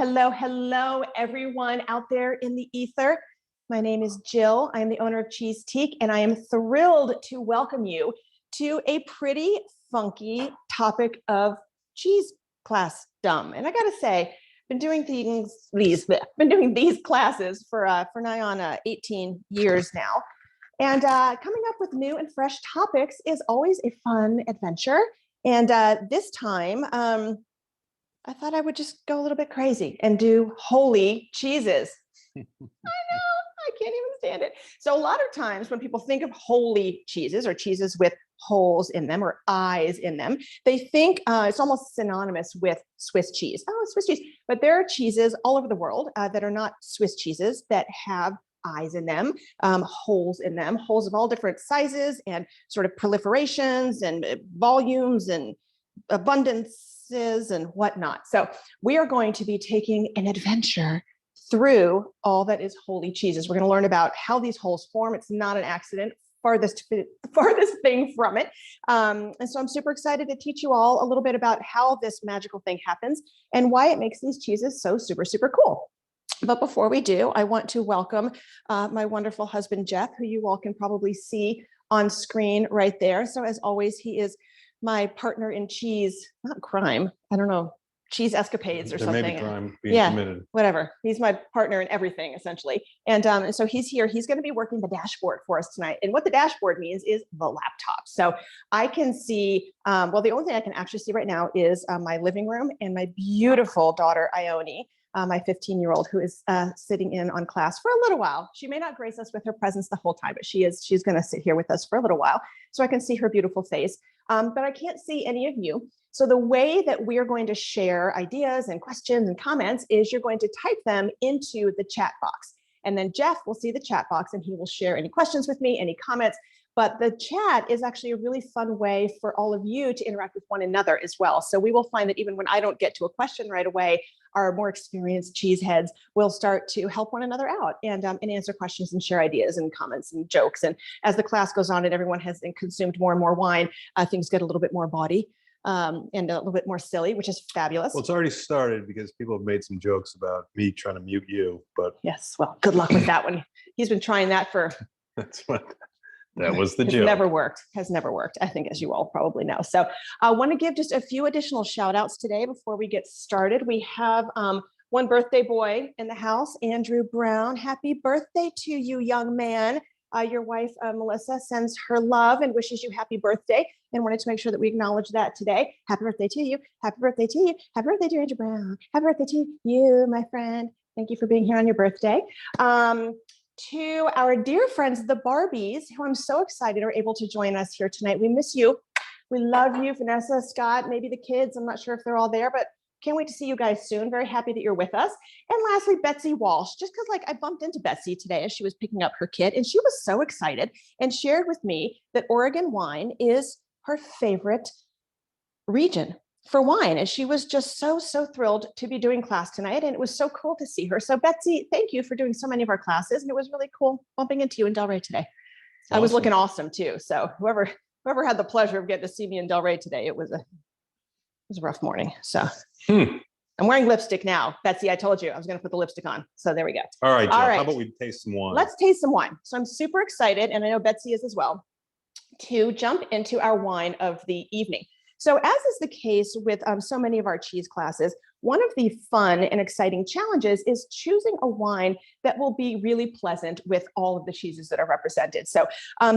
Hello, everyone out there in the ether. My name is Jill. I am the owner of Cheeseteak, and I am thrilled to welcome you to a pretty funky topic of cheese class dumb. And I gotta say, been doing these classes for nigh on 18 years now. And coming up with new and fresh topics is always a fun adventure. And this time, I thought I would just go a little bit crazy and do holy cheeses. I know, I can't even stand it. So a lot of times when people think of holy cheeses or cheeses with holes in them or eyes in them, they think it's almost synonymous with Swiss cheese. Oh, Swiss cheese. But there are cheeses all over the world that are not Swiss cheeses that have eyes in them, holes in them, holes of all different sizes and sort of proliferations and volumes and abundance and whatnot. So we are going to be taking an adventure through all that is holy cheeses. We're going to learn about how these holes form. It's not an accident, farthest thing from it. And so I'm super excited to teach you all a little bit about how this magical thing happens and why it makes these cheeses so super, super cool. But before we do, I want to welcome my wonderful husband, Jeff, who you all can probably see on screen right there. So as always, he is my partner in cheese, not crime, I don't know, cheese escapades or something. There may be crime being committed. Whatever. He's my partner in everything, essentially. And so he's here. He's going to be working the dashboard for us tonight. And what the dashboard means is the laptop. So I can see, well, the only thing I can actually see right now is my living room and my beautiful daughter, Ione, my 15-year-old, who is sitting in on class for a little while. She may not grace us with her presence the whole time, but she's going to sit here with us for a little while so I can see her beautiful face. But I can't see any of you. So the way that we are going to share ideas and questions and comments is you're going to type them into the chat box. And then Jeff will see the chat box and he will share any questions with me, any comments. But the chat is actually a really fun way for all of you to interact with one another as well. So we will find that even when I don't get to a question right away, our more experienced cheeseheads will start to help one another out and answer questions and share ideas and comments and jokes. And as the class goes on and everyone has consumed more and more wine, things get a little bit more bawdy and a little bit more silly, which is fabulous. Well, it's already started because people have made some jokes about me trying to mute you, but yes, well, good luck with that one. He's been trying that for that was the joke. Has never worked, I think, as you all probably know. So I want to give just a few additional shout outs today before we get started. We have one birthday boy in the house, Andrew Brown. Happy birthday to you, young man. Your wife, Melissa, sends her love and wishes you happy birthday and wanted to make sure that we acknowledge that today. Happy birthday to you. Happy birthday to you. Happy birthday to Andrew Brown. Happy birthday to you, my friend. Thank you for being here on your birthday. To our dear friends, the Barbies, who I'm so excited are able to join us here tonight. We miss you. We love you, Vanessa, Scott, maybe the kids. I'm not sure if they're all there, but can't wait to see you guys soon. Very happy that you're with us. And lastly, Betsy Walsh, just because I bumped into Betsy today as she was picking up her kid, and she was so excited and shared with me that Oregon wine is her favorite region for wine. And she was just so thrilled to be doing class tonight. And it was so cool to see her. So Betsy, thank you for doing so many of our classes. And it was really cool bumping into you in Delray today. Awesome. I was looking awesome too. So whoever had the pleasure of getting to see me in Delray today, it was a rough morning. So I'm wearing lipstick now. Betsy, I told you I was going to put the lipstick on. So there we go. All right, Jill, how about we taste some wine? Let's taste some wine. So I'm super excited, and I know Betsy is as well, to jump into our wine of the evening. So as is the case with so many of our cheese classes, one of the fun and exciting challenges is choosing a wine that will be really pleasant with all of the cheeses that are represented. So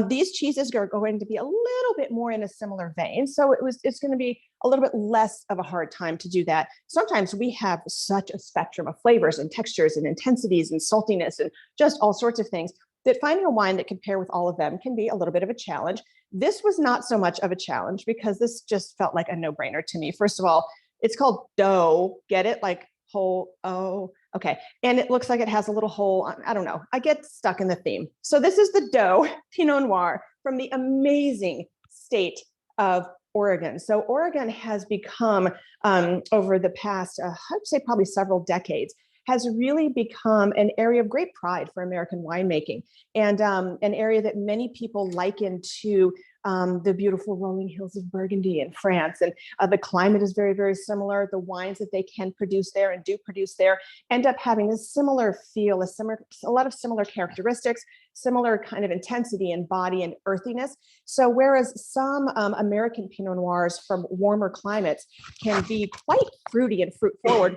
these cheeses are going to be a little bit more in a similar vein. So it's going to be a little bit less of a hard time to do that. Sometimes we have such a spectrum of flavors and textures and intensities and saltiness and just all sorts of things that finding a wine that can pair with all of them can be a little bit of a challenge. This was not so much of a challenge because this just felt like a no-brainer to me. First of all, it's called dough. Get it? Like whole, oh, okay. And it looks like it has a little hole. I don't know. I get stuck in the theme. So this is the dough Pinot Noir from the amazing state of Oregon. So Oregon has become, over the past, I'd say probably several decades, has really become an area of great pride for American winemaking, and an area that many people liken to the beautiful rolling hills of Burgundy in France. And the climate is very, very similar. The wines that they can produce there and do produce there end up having a similar feel, a lot of similar characteristics, similar kind of intensity and body and earthiness. So whereas some American Pinot Noirs from warmer climates can be quite fruity and fruit forward,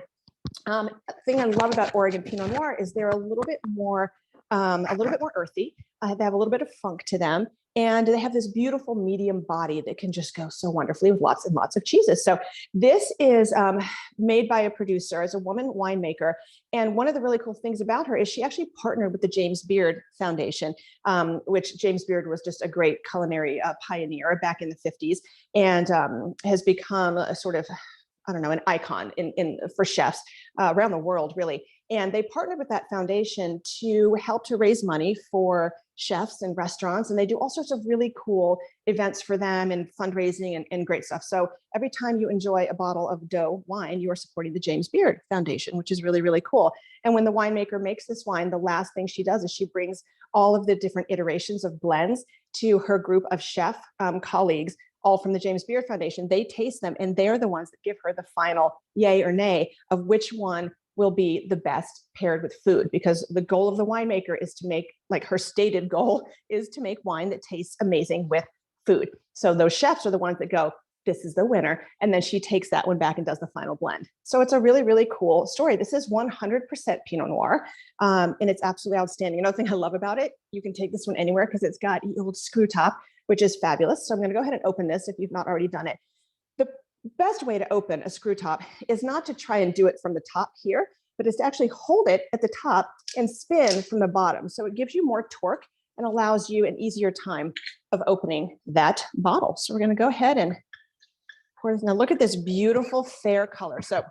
the thing I love about Oregon Pinot Noir is they're a little bit more earthy. They have a little bit of funk to them, and they have this beautiful medium body that can just go so wonderfully with lots and lots of cheeses. So this is made by a producer, as a woman winemaker. And one of the really cool things about her is she actually partnered with the James Beard Foundation, which James Beard was just a great culinary pioneer back in the 50s, and has become a sort of, I don't know, an icon for chefs around the world, really. And they partnered with that foundation to help to raise money for chefs and restaurants. And they do all sorts of really cool events for them and fundraising and great stuff. So every time you enjoy a bottle of dough wine, you are supporting the James Beard Foundation, which is really, really cool. And when the winemaker makes this wine, the last thing she does is she brings all of the different iterations of blends to her group of chef colleagues, all from the James Beard Foundation. They taste them, and they're the ones that give her the final yay or nay of which one will be the best paired with food, because the goal of the winemaker is to make, like her stated goal is to make wine that tastes amazing with food. So those chefs are the ones that go, this is the winner. And then she takes that one back and does the final blend. So it's a really, really cool story. This is 100% Pinot Noir, and it's absolutely outstanding. Another thing I love about it, you can take this one anywhere because it's got a little screw top, which is fabulous. So I'm going to go ahead and open this if you've not already done it. The best way to open a screw top is not to try and do it from the top here, but is to actually hold it at the top and spin from the bottom. So it gives you more torque and allows you an easier time of opening that bottle. So we're going to go ahead and pour this. Now look at this beautiful fair color. So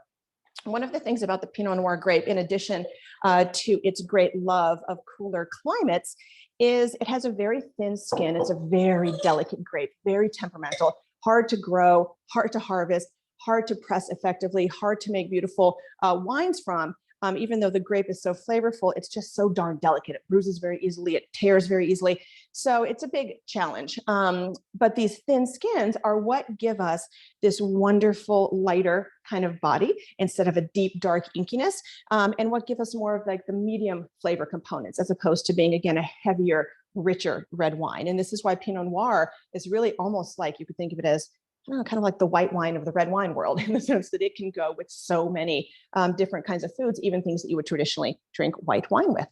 one of the things about the Pinot Noir grape, in addition to its great love of cooler climates, is it has a very thin skin. It's a very delicate grape, very temperamental, hard to grow, hard to harvest, hard to press effectively, hard to make beautiful wines from. Even though the grape is so flavorful, it's just so darn delicate. It bruises very easily, it tears very easily. So it's a big challenge. But these thin skins are what give us this wonderful, lighter kind of body instead of a deep, dark inkiness, and what give us more of like the medium flavor components, as opposed to being, again, a heavier, richer red wine. And this is why Pinot Noir is really almost like, you could think of it as, kind of like the white wine of the red wine world, in the sense that it can go with so many different kinds of foods, even things that you would traditionally drink white wine with.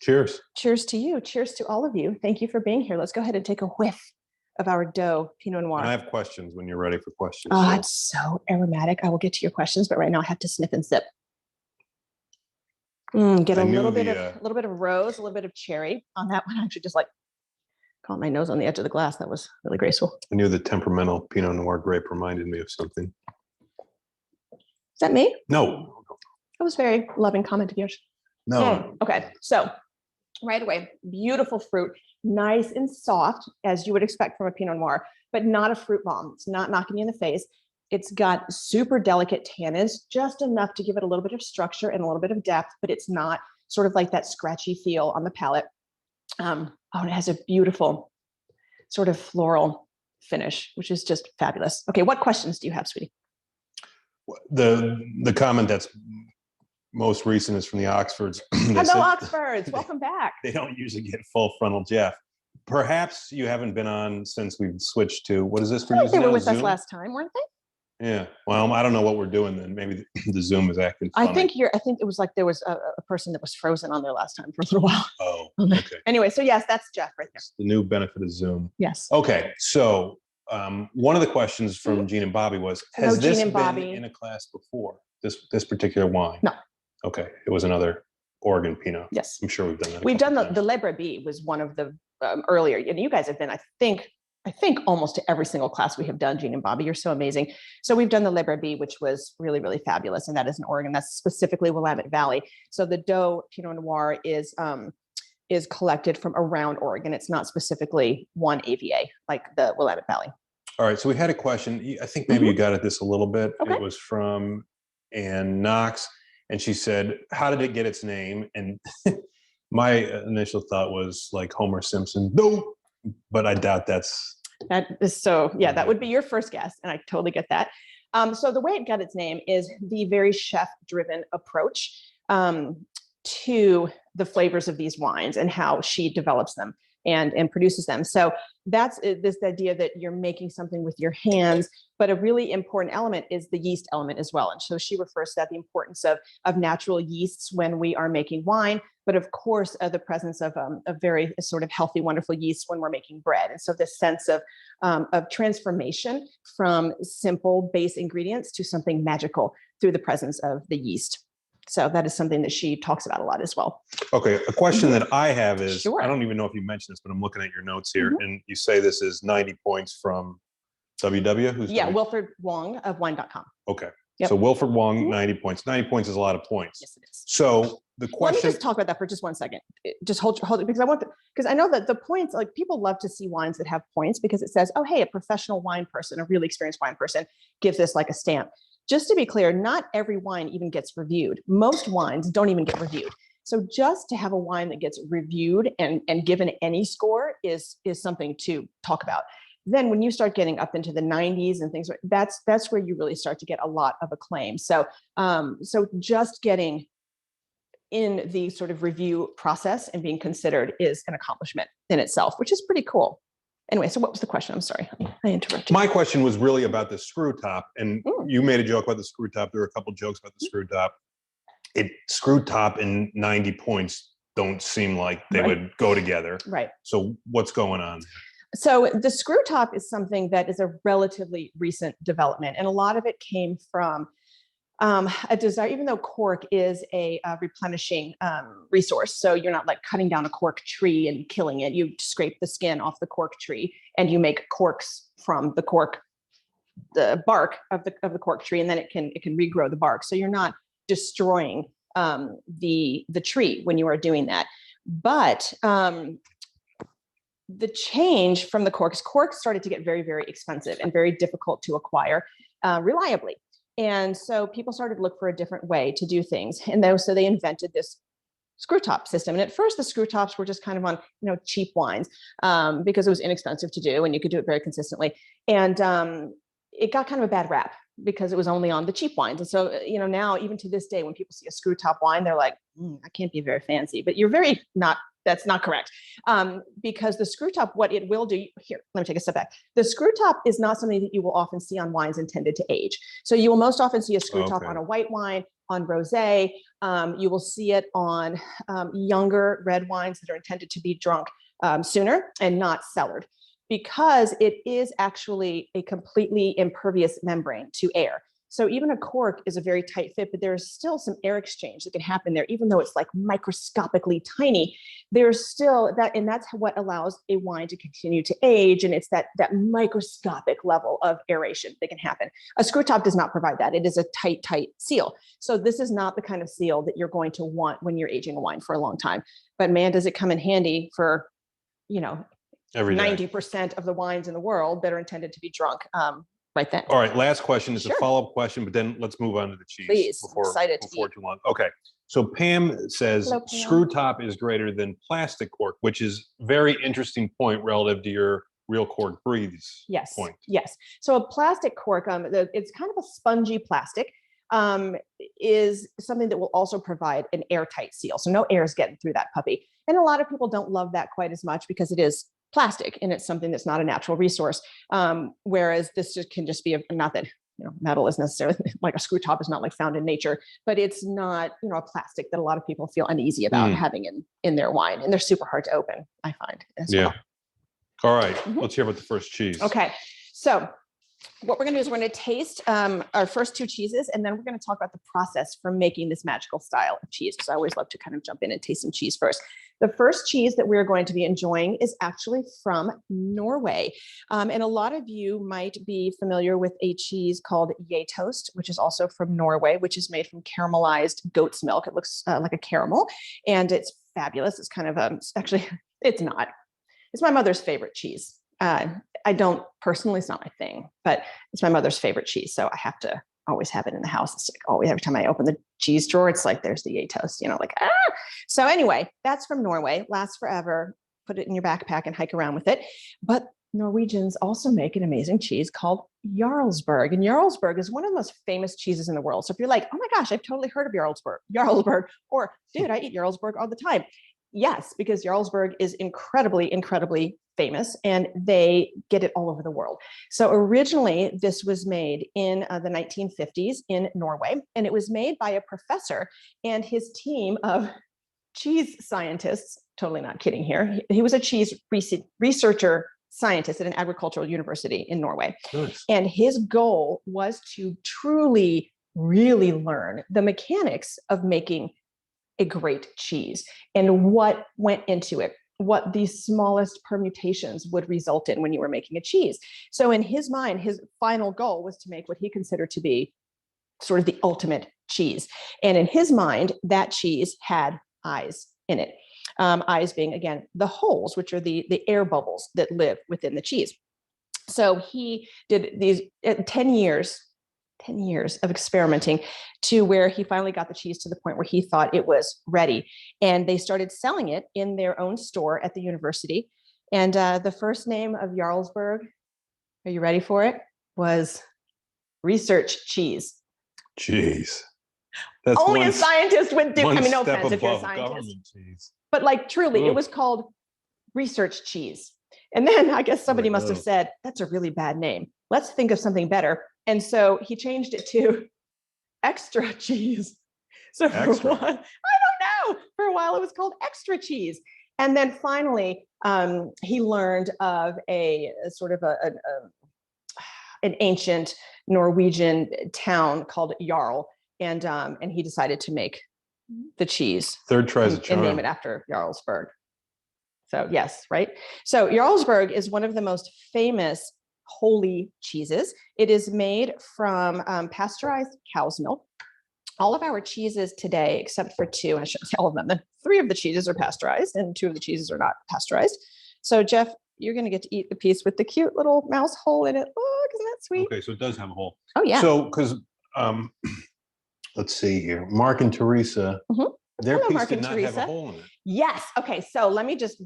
Cheers. Cheers to you. Cheers to all of you. Thank you for being here. Let's go ahead and take a whiff of our dough Pinot Noir. And I have questions when you're ready for questions. Oh, so. it's so aromatic. I will get to your questions, but right now I have to sniff and sip. Get a little bit of rose, a little bit of cherry on that one. I actually just like caught my nose on the edge of the glass. That was really graceful. I knew the temperamental Pinot Noir grape reminded me of something. Is that me? No. That was very loving comment of yours. No. Okay, so right away, beautiful fruit, nice and soft, as you would expect from a Pinot Noir, but not a fruit bomb. It's not knocking you in the face. It's got super delicate tannins, just enough to give it a little bit of structure and a little bit of depth, but it's not sort of like that scratchy feel on the palate. And it has a beautiful sort of floral finish, which is just fabulous. Okay, what questions do you have, sweetie? The comment that's most recent is from the Oxfords. Hello, Oxfords. Welcome back. They don't usually get full frontal Jeff. Perhaps you haven't been on since we've switched to, what is this for? They were with us last time, weren't they? Yeah. Well, I don't know what we're doing then. Maybe the Zoom is acting funny. I think it was like there was a person that was frozen on there last time for a little while. Oh, okay. Anyway, so yes, that's Jeff right there. It's the new benefit of Zoom. Yes. Okay. So one of the questions from Jean and Bobby was, has this been in a class before, this particular wine? No. Okay. It was another Oregon Pinot. Yes. I'm sure we've done that. We've done the Le Brebis was one of the earlier, and you guys have been, I think almost to every single class we have done, Jean and Bobby. You're so amazing. So we've done the Le Brebis, which was really, really fabulous. And that is in Oregon. That's specifically Willamette Valley. So the dough Pinot Noir is collected from around Oregon. It's not specifically one AVA like the Willamette Valley. All right. So we had a question. I think maybe you got at this a little bit. Okay. It was from Ann Knox. And she said, how did it get its name? And my initial thought was like Homer Simpson, no, but I doubt that's. That is so, yeah, that would be your first guess. And I totally get that. So the way it got its name is the very chef-driven approach to the flavors of these wines and how she develops them and produces them. So that's this idea that you're making something with your hands, but a really important element is the yeast element as well. And so she refers to that, the importance of natural yeasts when we are making wine, but of course, the presence of a very sort of healthy, wonderful yeast when we're making bread. And so this sense of transformation from simple base ingredients to something magical through the presence of the yeast. So that is something that she talks about a lot as well. Okay, a question that I have is, Sure. I don't even know if you mentioned this, but I'm looking at your notes here, and you say this is 90 points from WW? Who's Wilfred Wong of wine.com. Okay, so Wilfred Wong, 90 points. 90 points is a lot of points. Yes, it is. So the question. Let me just talk about that for just 1 second. Just hold it, because I know that the points, like people love to see wines that have points because it says, oh, hey, a professional wine person, a really experienced wine person gives this like a stamp. Just to be clear, not every wine even gets reviewed. Most wines don't even get reviewed. So just to have a wine that gets reviewed and given any score is something to talk about. Then when you start getting up into the 90s and things, that's where you really start to get a lot of acclaim. So just getting in the sort of review process and being considered is an accomplishment in itself, which is pretty cool. Anyway, so what was the question? I'm sorry, I interrupted. My question was really about the screw top, and you made a joke about the screw top. There were a couple of jokes about the screw top. Screw top and 90 points don't seem like they would go together. Right. So what's going on? So the screw top is something that is a relatively recent development, and a lot of it came from a desire, even though cork is a replenishing resource. So you're not like cutting down a cork tree and killing it. You scrape the skin off the cork tree and you make corks from the bark of the cork tree, and then it can regrow the bark. So you're not destroying the tree when you are doing that. But the change from the corks started to get very, very expensive and very difficult to acquire reliably. And so people started to look for a different way to do things. And so they invented this screw top system. And at first the screw tops were just kind of on, cheap wines because it was inexpensive to do and you could do it very consistently. And it got kind of a bad rap because it was only on the cheap wines. And so, now even to this day, when people see a screw top wine, they're like, that can't be very fancy, but that's not correct. Because the screw top, what it will do here, let me take a step back. The screw top is not something that you will often see on wines intended to age. So you will most often see a screw top on a white wine, on rosé. You will see it on younger red wines that are intended to be drunk sooner and not cellared, because it is actually a completely impervious membrane to air. So even a cork is a very tight fit, but there's still some air exchange that can happen there, even though it's like microscopically tiny. There's still that, and that's what allows a wine to continue to age. And it's that microscopic level of aeration that can happen. A screw top does not provide that. It is a tight seal. So this is not the kind of seal that you're going to want when you're aging a wine for a long time. But man, does it come in handy for, every 90% of the wines in the world that are intended to be drunk. Right then. All right, last question is a follow-up question, but then let's move on to the cheese. Please, before too long. Okay, so Pam says hello, Pam. Screw top is greater than plastic cork, which is very interesting point relative to your real cork breathes point. Yes. So a plastic cork, it's kind of a spongy plastic, is something that will also provide an airtight seal. So no air is getting through that puppy. And a lot of people don't love that quite as much because it is plastic and it's something that's not a natural resource. Whereas this can just be not that, metal is necessarily like a screw top is not like found in nature, but it's not, a plastic that a lot of people feel uneasy about having in their wine. And they're super hard to open, I find as well. All right, let's hear about the first cheese. Okay. So what we're going to do is we're going to taste our first two cheeses, and then we're going to talk about the process for making this magical style of cheese, because I always love to kind of jump in and taste some cheese first. The first cheese that we're going to be enjoying is actually from Norway. And a lot of you might be familiar with a cheese called Gjetost, which is also from Norway, which is made from caramelized goat's milk. It looks like a caramel, and it's fabulous. It's kind of actually, it's not. It's my mother's favorite cheese. I don't personally, it's not my thing, but it's my mother's favorite cheese. So I have to always have it in the house. It's like always, every time I open the cheese drawer, it's like, there's the Atos, like, ah. So anyway, that's from Norway, lasts forever. Put it in your backpack and hike around with it. But Norwegians also make an amazing cheese called Jarlsberg. And Jarlsberg is one of the most famous cheeses in the world. So if you're like, oh my gosh, I've totally heard of Jarlsberg, or dude, I eat Jarlsberg all the time. Yes, because Jarlsberg is incredibly, incredibly famous and they get it all over the world. So originally this was made in the 1950s in Norway, and it was made by a professor and his team of cheese scientists. Totally not kidding here. He was a cheese researcher scientist at an agricultural university in Norway. Nice. And his goal was to truly, really learn the mechanics of making a great cheese and what went into it, what the smallest permutations would result in when you were making a cheese. So in his mind, his final goal was to make what he considered to be sort of the ultimate cheese. And in his mind, that cheese had eyes in it. Eyes being, again, the holes, which are the air bubbles that live within the cheese. So he did these 10 years of experimenting to where he finally got the cheese to the point where he thought it was ready. And they started selling it in their own store at the university. And the first name of Jarlsberg, are you ready for it? Was research cheese. Jeez. That's only a scientist would do. I mean, no offense if you're a scientist. But like truly, it was called research cheese. And then I guess somebody must have said, that's a really bad name. Let's think of something better. And so he changed it to extra cheese. So for a while, I don't know, for a while it was called extra cheese. And then finally, he learned of a sort of an ancient Norwegian town called Jarl. And he decided to make the cheese. Third tries a charm. And name it after Jarlsberg. So yes, right? So Jarlsberg is one of the most famous holy cheeses. It is made from pasteurized cow's milk. All of our cheeses today, except for two, I shouldn't say all of them, 3 of the cheeses are pasteurized and 2 of the cheeses are not pasteurized. So Jeff, you're going to get to eat the piece with the cute little mouse hole in it. Look, isn't that sweet? Okay, so it does have a hole. Oh yeah. So, because let's see here, Mark and Teresa, their piece did not have a hole in it. Yes. Okay, so let me just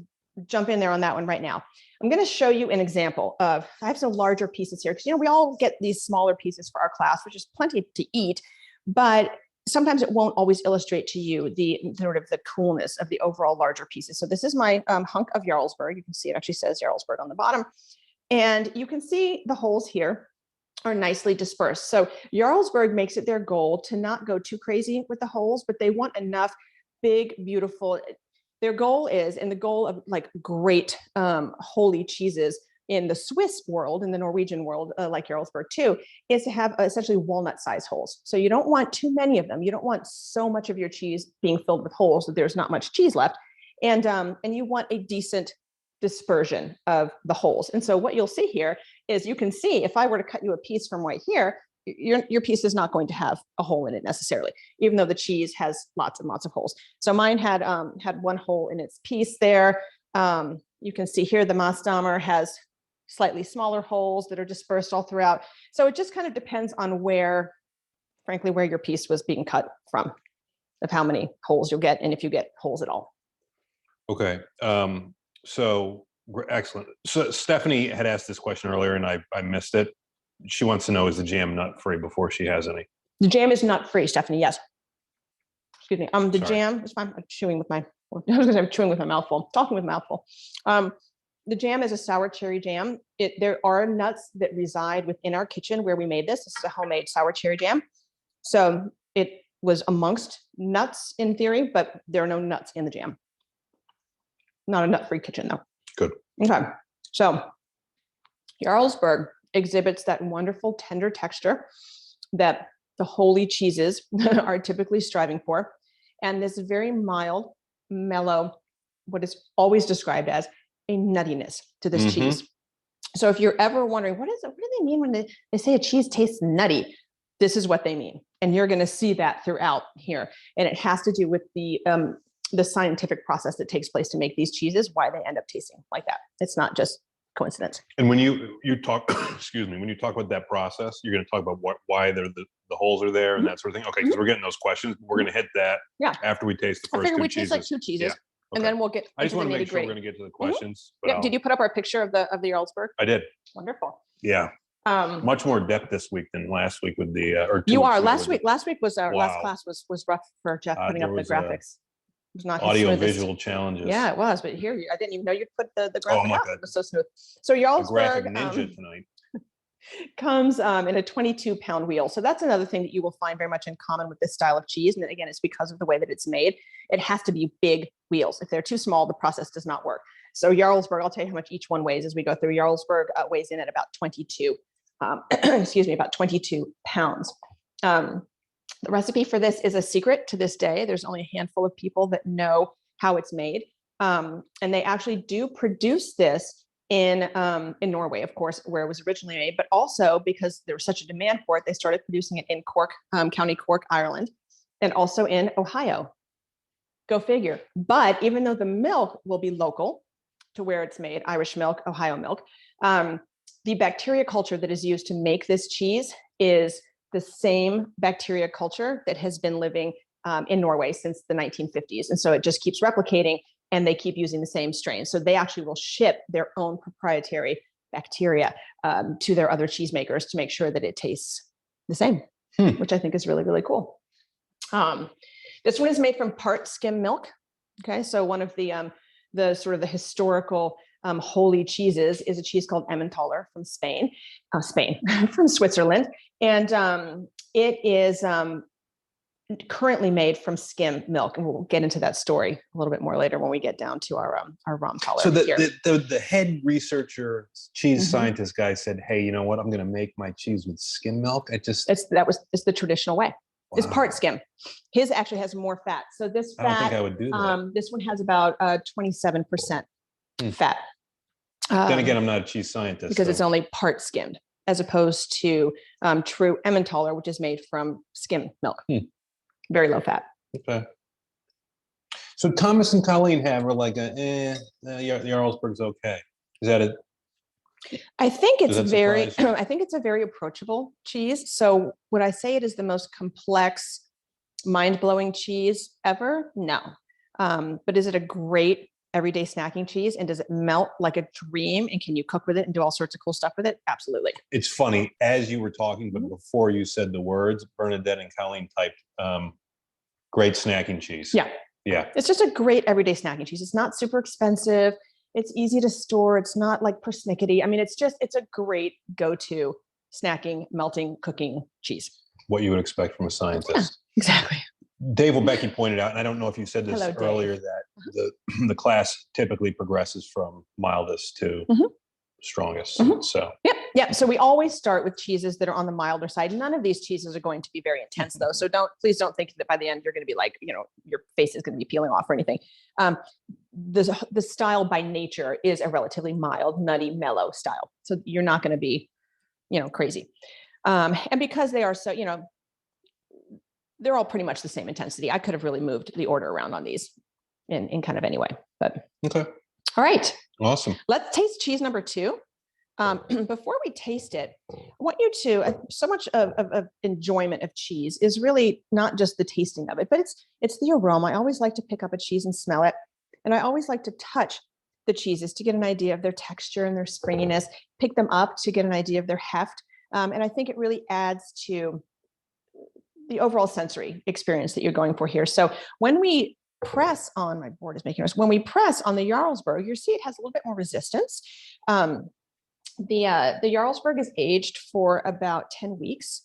jump in there on that one right now. I'm going to show you an example of, I have some larger pieces here because, we all get these smaller pieces for our class, which is plenty to eat, but sometimes it won't always illustrate to you the sort of the coolness of the overall larger pieces. So this is my hunk of Jarlsberg. You can see it actually says Jarlsberg on the bottom. And you can see the holes here are nicely dispersed. So Jarlsberg makes it their goal to not go too crazy with the holes, but they want enough big, beautiful. Their goal is, and the goal of like great holy cheeses in the Swiss world, in the Norwegian world, like Jarlsberg too, is to have essentially walnut-sized holes. So you don't want too many of them. You don't want so much of your cheese being filled with holes that there's not much cheese left. And you want a decent dispersion of the holes. And so what you'll see here is you can see if I were to cut you a piece from right here, your piece is not going to have a hole in it necessarily, even though the cheese has lots and lots of holes. So mine had one hole in its piece there. You can see here the Mossdahmer has slightly smaller holes that are dispersed all throughout. So it just kind of depends on frankly, where your piece was being cut from, of how many holes you'll get and if you get holes at all. Okay. So excellent. So Stephanie had asked this question earlier and I missed it. She wants to know, is the jam nut free before she has any? The jam is nut free, Stephanie. Yes. Excuse me. The Sorry. Jam is fine. I'm chewing with my mouthful, talking with mouthful. The jam is a sour cherry jam. There are nuts that reside within our kitchen where we made this. This is a homemade sour cherry jam. So it was amongst nuts in theory, but there are no nuts in the jam. Not a nut-free kitchen though. Good. Okay. So Jarlsberg exhibits that wonderful tender texture that the holy cheeses are typically striving for. And this very mild, mellow, what is always described as a nuttiness to this cheese. So if you're ever wondering, what do they mean when they say a cheese tastes nutty? This is what they mean. And you're going to see that throughout here. And it has to do with the scientific process that takes place to make these cheeses, why they end up tasting like that. It's not just coincidence. And when you talk, excuse me, when you talk about that process, you're going to talk about why the holes are there and that sort of thing. Okay, because we're getting those questions. We're going to hit that after we taste the first two we cheeses. taste like 2 cheeses, and then we'll get. I just want to make sure we're going to get to the questions. But Did you put up our picture of the Jarlsberg? I did. Wonderful. Yeah. Much more depth this week than last week with the last week was our last class was rough for Jeff putting up the graphics. It was not audio visual challenges. Yeah, it was, but here I didn't even know you'd put the graphic up. It was so smooth. So a Jarlsberg graphic ninja tonight comes in a 22-pound wheel. So that's another thing that you will find very much in common with this style of cheese. And again, it's because of the way that it's made. It has to be big wheels. If they're too small, the process does not work. So Jarlsberg, I'll tell you how much each one weighs as we go through. Jarlsberg weighs in at about 22. About 22 pounds. The recipe for this is a secret to this day. There's only a handful of people that know how it's made. And they actually do produce this in Norway, of course, where it was originally made, but also because there was such a demand for it, they started producing it in Cork, County Cork, Ireland, and also in Ohio. Go figure. But even though the milk will be local to where it's made, Irish milk, Ohio milk, the bacteria culture that is used to make this cheese is the same bacteria culture that has been living in Norway since the 1950s. And so it just keeps replicating, and they keep using the same strain. So they actually will ship their own proprietary bacteria to their other cheesemakers to make sure that it tastes the same, which I think is really, really cool. This one is made from part skim milk. Okay, so one of the sort of the historical holy cheeses is a cheese called Emmentaler from from Switzerland. And it is currently made from skim milk. And we'll get into that story a little bit more later when we get down to our Emmentaler. So the head researcher, cheese scientist guy said, hey, you know what? I'm going to make my cheese with skim milk. It's the traditional way. Wow. It's part skim. His actually has more fat. So this fat, I don't think I would do that. This one has about 27% fat. Then again, I'm not a cheese scientist. Because it's only part skimmed, as opposed to true Emmentaler, which is made from skim milk. Very low fat. Okay. So Thomas and Colleen have her like Jarlsberg's okay. Is that it? I think it's I think it's a very approachable cheese. So would I say it is the most complex, mind-blowing cheese ever? No. But is it a great everyday snacking cheese? And does it melt like a dream? And can you cook with it and do all sorts of cool stuff with it? Absolutely. It's funny, as you were talking, but before you said the words, Bernadette and Colleen typed great snacking cheese. Yeah. Yeah. It's just a great everyday snacking cheese. It's not super expensive. It's easy to store. It's not like persnickety. I mean, it's a great go-to snacking, melting, cooking cheese. What you would expect from a scientist. Yeah, exactly. Dave Becky pointed out, and I don't know if you said this Hello, earlier, that the class typically progresses from mildest to strongest. So yeah. So we always start with cheeses that are on the milder side. None of these cheeses are going to be very intense, though. So please don't think that by the end you're going to be like, your face is going to be peeling off or anything. The style by nature is a relatively mild, nutty, mellow style. So you're not going to be, crazy. And because they are so, they're all pretty much the same intensity. I could have really moved the order around on these in kind of any way, but okay. All right. Awesome. Let's taste cheese number 2. Before we taste it, I want you to, so much of enjoyment of cheese is really not just the tasting of it, but it's the aroma. I always like to pick up a cheese and smell it. And I always like to touch the cheeses to get an idea of their texture and their springiness, pick them up to get an idea of their heft. And I think it really adds to the overall sensory experience that you're going for here. So when we press on, my board is making noise. When we press on the Jarlsberg, you see it has a little bit more resistance. The Jarlsberg is aged for about 10 weeks.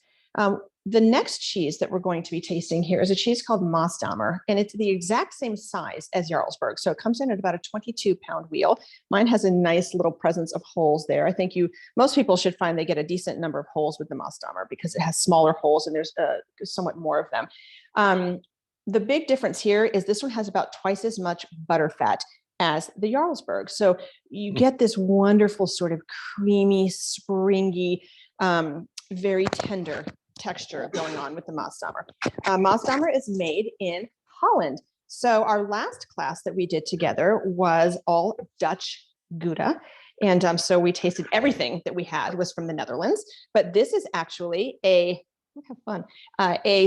The next cheese that we're going to be tasting here is a cheese called Mossdahmer, and it's the exact same size as Jarlsberg. So it comes in at about a 22-pound wheel. Mine has a nice little presence of holes there. I think most people should find they get a decent number of holes with the Mossdahmer because it has smaller holes and there's somewhat more of them. The big difference here is this one has about twice as much butter fat as the Jarlsberg. So you get this wonderful sort of creamy, springy, very tender texture going on with the Mossdahmer. Mossdahmer is made in Holland. So our last class that we did together was all Dutch Gouda. And so we tasted everything that we had was from the Netherlands, but this is actually a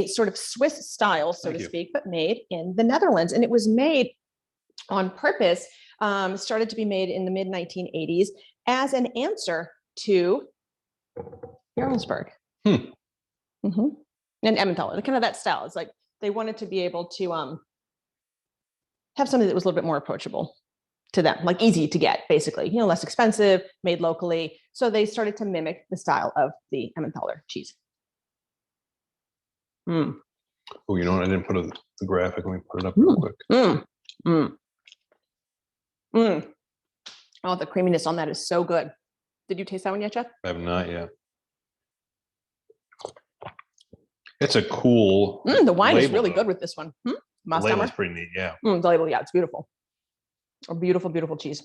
sort of Swiss style, so to speak, but made in the Netherlands. And it was made on purpose, started to be made in the mid 1980s as an answer to Jarlsberg. And Emmentaler, kind of that style. It's like they wanted to be able to have something that was a little bit more approachable to them, like easy to get, basically, less expensive, made locally. So they started to mimic the style of the Emmentaler cheese. Oh, you know what? I didn't put the graphic. Let me put it up real quick. Oh, the creaminess on that is so good. Did you taste that one yet, Jeff? I have not yet. It's a cool. The wine is label, really though. good with this one. The Mossdahmer. label's pretty neat, yeah. The label, yeah, it's beautiful. A beautiful, beautiful cheese.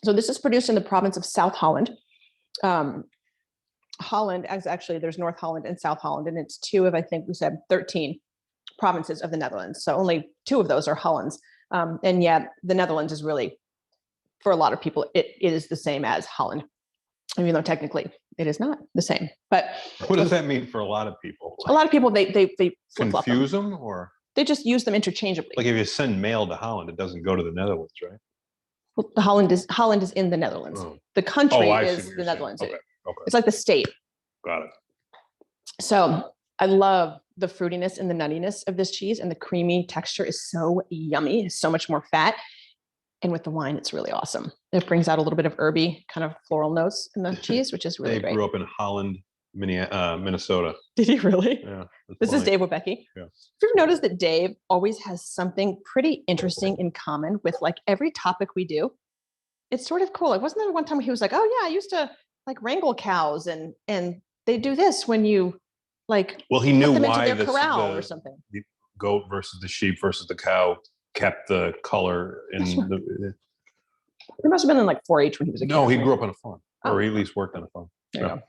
So this is produced in the province of South Holland. Holland, actually, there's North Holland and South Holland, and it's 2 of, I think we said 13 provinces of the Netherlands. So only 2 of those are Hollands. And yet the Netherlands is really, for a lot of people, it is the same as Holland, even though technically it is not the same. But what does that mean for a lot of people? A lot of people, they confuse them, or they just use them interchangeably. Like if you send mail to Holland, it doesn't go to the Netherlands, right? Well, Holland is in the Netherlands. The country is the Netherlands. Okay. It's like the state. Got it. So I love the fruitiness and the nuttiness of this cheese, and the creamy texture is so yummy. It's so much more fat. And with the wine, it's really awesome. It brings out a little bit of herby, kind of floral notes in the cheese, which is really great. Dave grew up in Holland, Minnesota. Did he really? Yeah. This is Dave with Becky. Yeah. Have you noticed that Dave always has something pretty interesting in common with like every topic we do? It's sort of cool. Like, wasn't there one time he was like, "Oh yeah, I used to like wrangle cows, and they do this when you like." Well, he knew why their corral or something. The goat versus the sheep versus the cow kept the color in the. He must have been in like 4-H when he was a kid. No, he grew up on a farm, or he at least worked on a farm. There you go.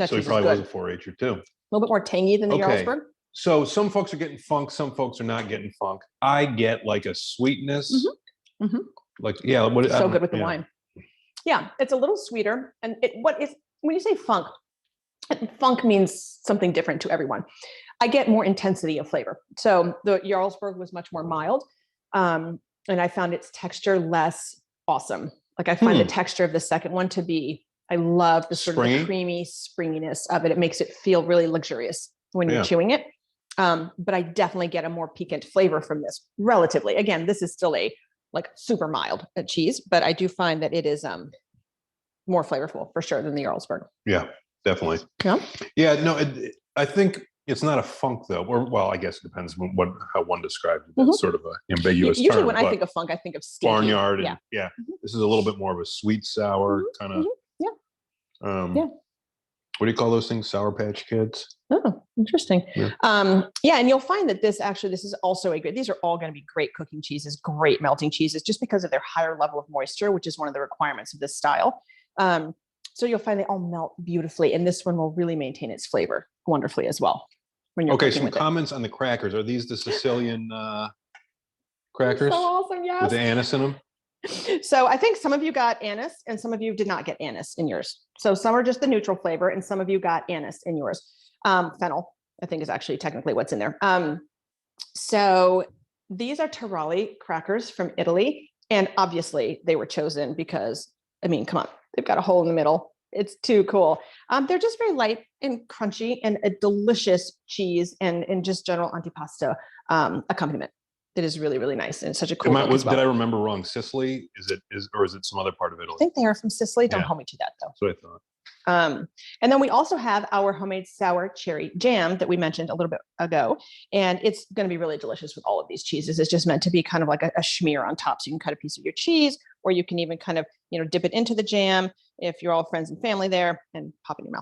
So he probably was a 4-H'er too. A little bit more tangy than the Jarlsberg. So some folks are getting funk, some folks are not getting funk. I get like a sweetness. Like, yeah. So good with the wine. Yeah, it's a little sweeter. And when you say funk means something different to everyone. I get more intensity of flavor. So the Jarlsberg was much more mild. And I found its texture less awesome. Like I find the texture of the second one to be, I love the sort of the creamy springiness of it. It makes it feel really luxurious when you're chewing it. But I definitely get a more piquant flavor from this relatively. Again, this is still a like super mild cheese, but I do find that it is more flavorful for sure than the Jarlsberg. Yeah, definitely. Yeah. Yeah, no, I think it's not a funk though. Or well, I guess it depends on how one describes it. It's sort of an ambiguous Usually term. when I think of funk, I think of stinky. Barnyard. And, this is a little bit more of a sweet sour kind of. What do you call those things? Sour Patch Kids? Oh, interesting. Yeah. And you'll find that this is also these are all going to be great cooking cheeses, great melting cheeses, just because of their higher level of moisture, which is one of the requirements of this style. So you'll find they all melt beautifully, and this one will really maintain its flavor wonderfully as well. When you're some comments on the crackers. Are these the Sicilian crackers? So awesome, yes. With the anise in them? So I think some of you got anise and some of you did not get anise in yours. So some are just the neutral flavor and some of you got anise in yours. Fennel, I think, is actually technically what's in there. So these are Tarali Crackers from Italy. And obviously they were chosen because, I mean, come on, they've got a hole in the middle. It's too cool. They're just very light and crunchy and a delicious cheese and just general antipasto accompaniment. It is really, really nice. And it's such a cool look as well. Did I remember wrong? Sicily? Is it some other part of Italy? I think they are from Sicily. Don't hold me to that though. That's what I thought. And then we also have our homemade sour cherry jam that we mentioned a little bit ago. And it's going to be really delicious with all of these cheeses. It's just meant to be kind of like a smear on top. So you can cut a piece of your cheese, or you can even kind of, dip it into the jam if you're all friends and family there, and pop in your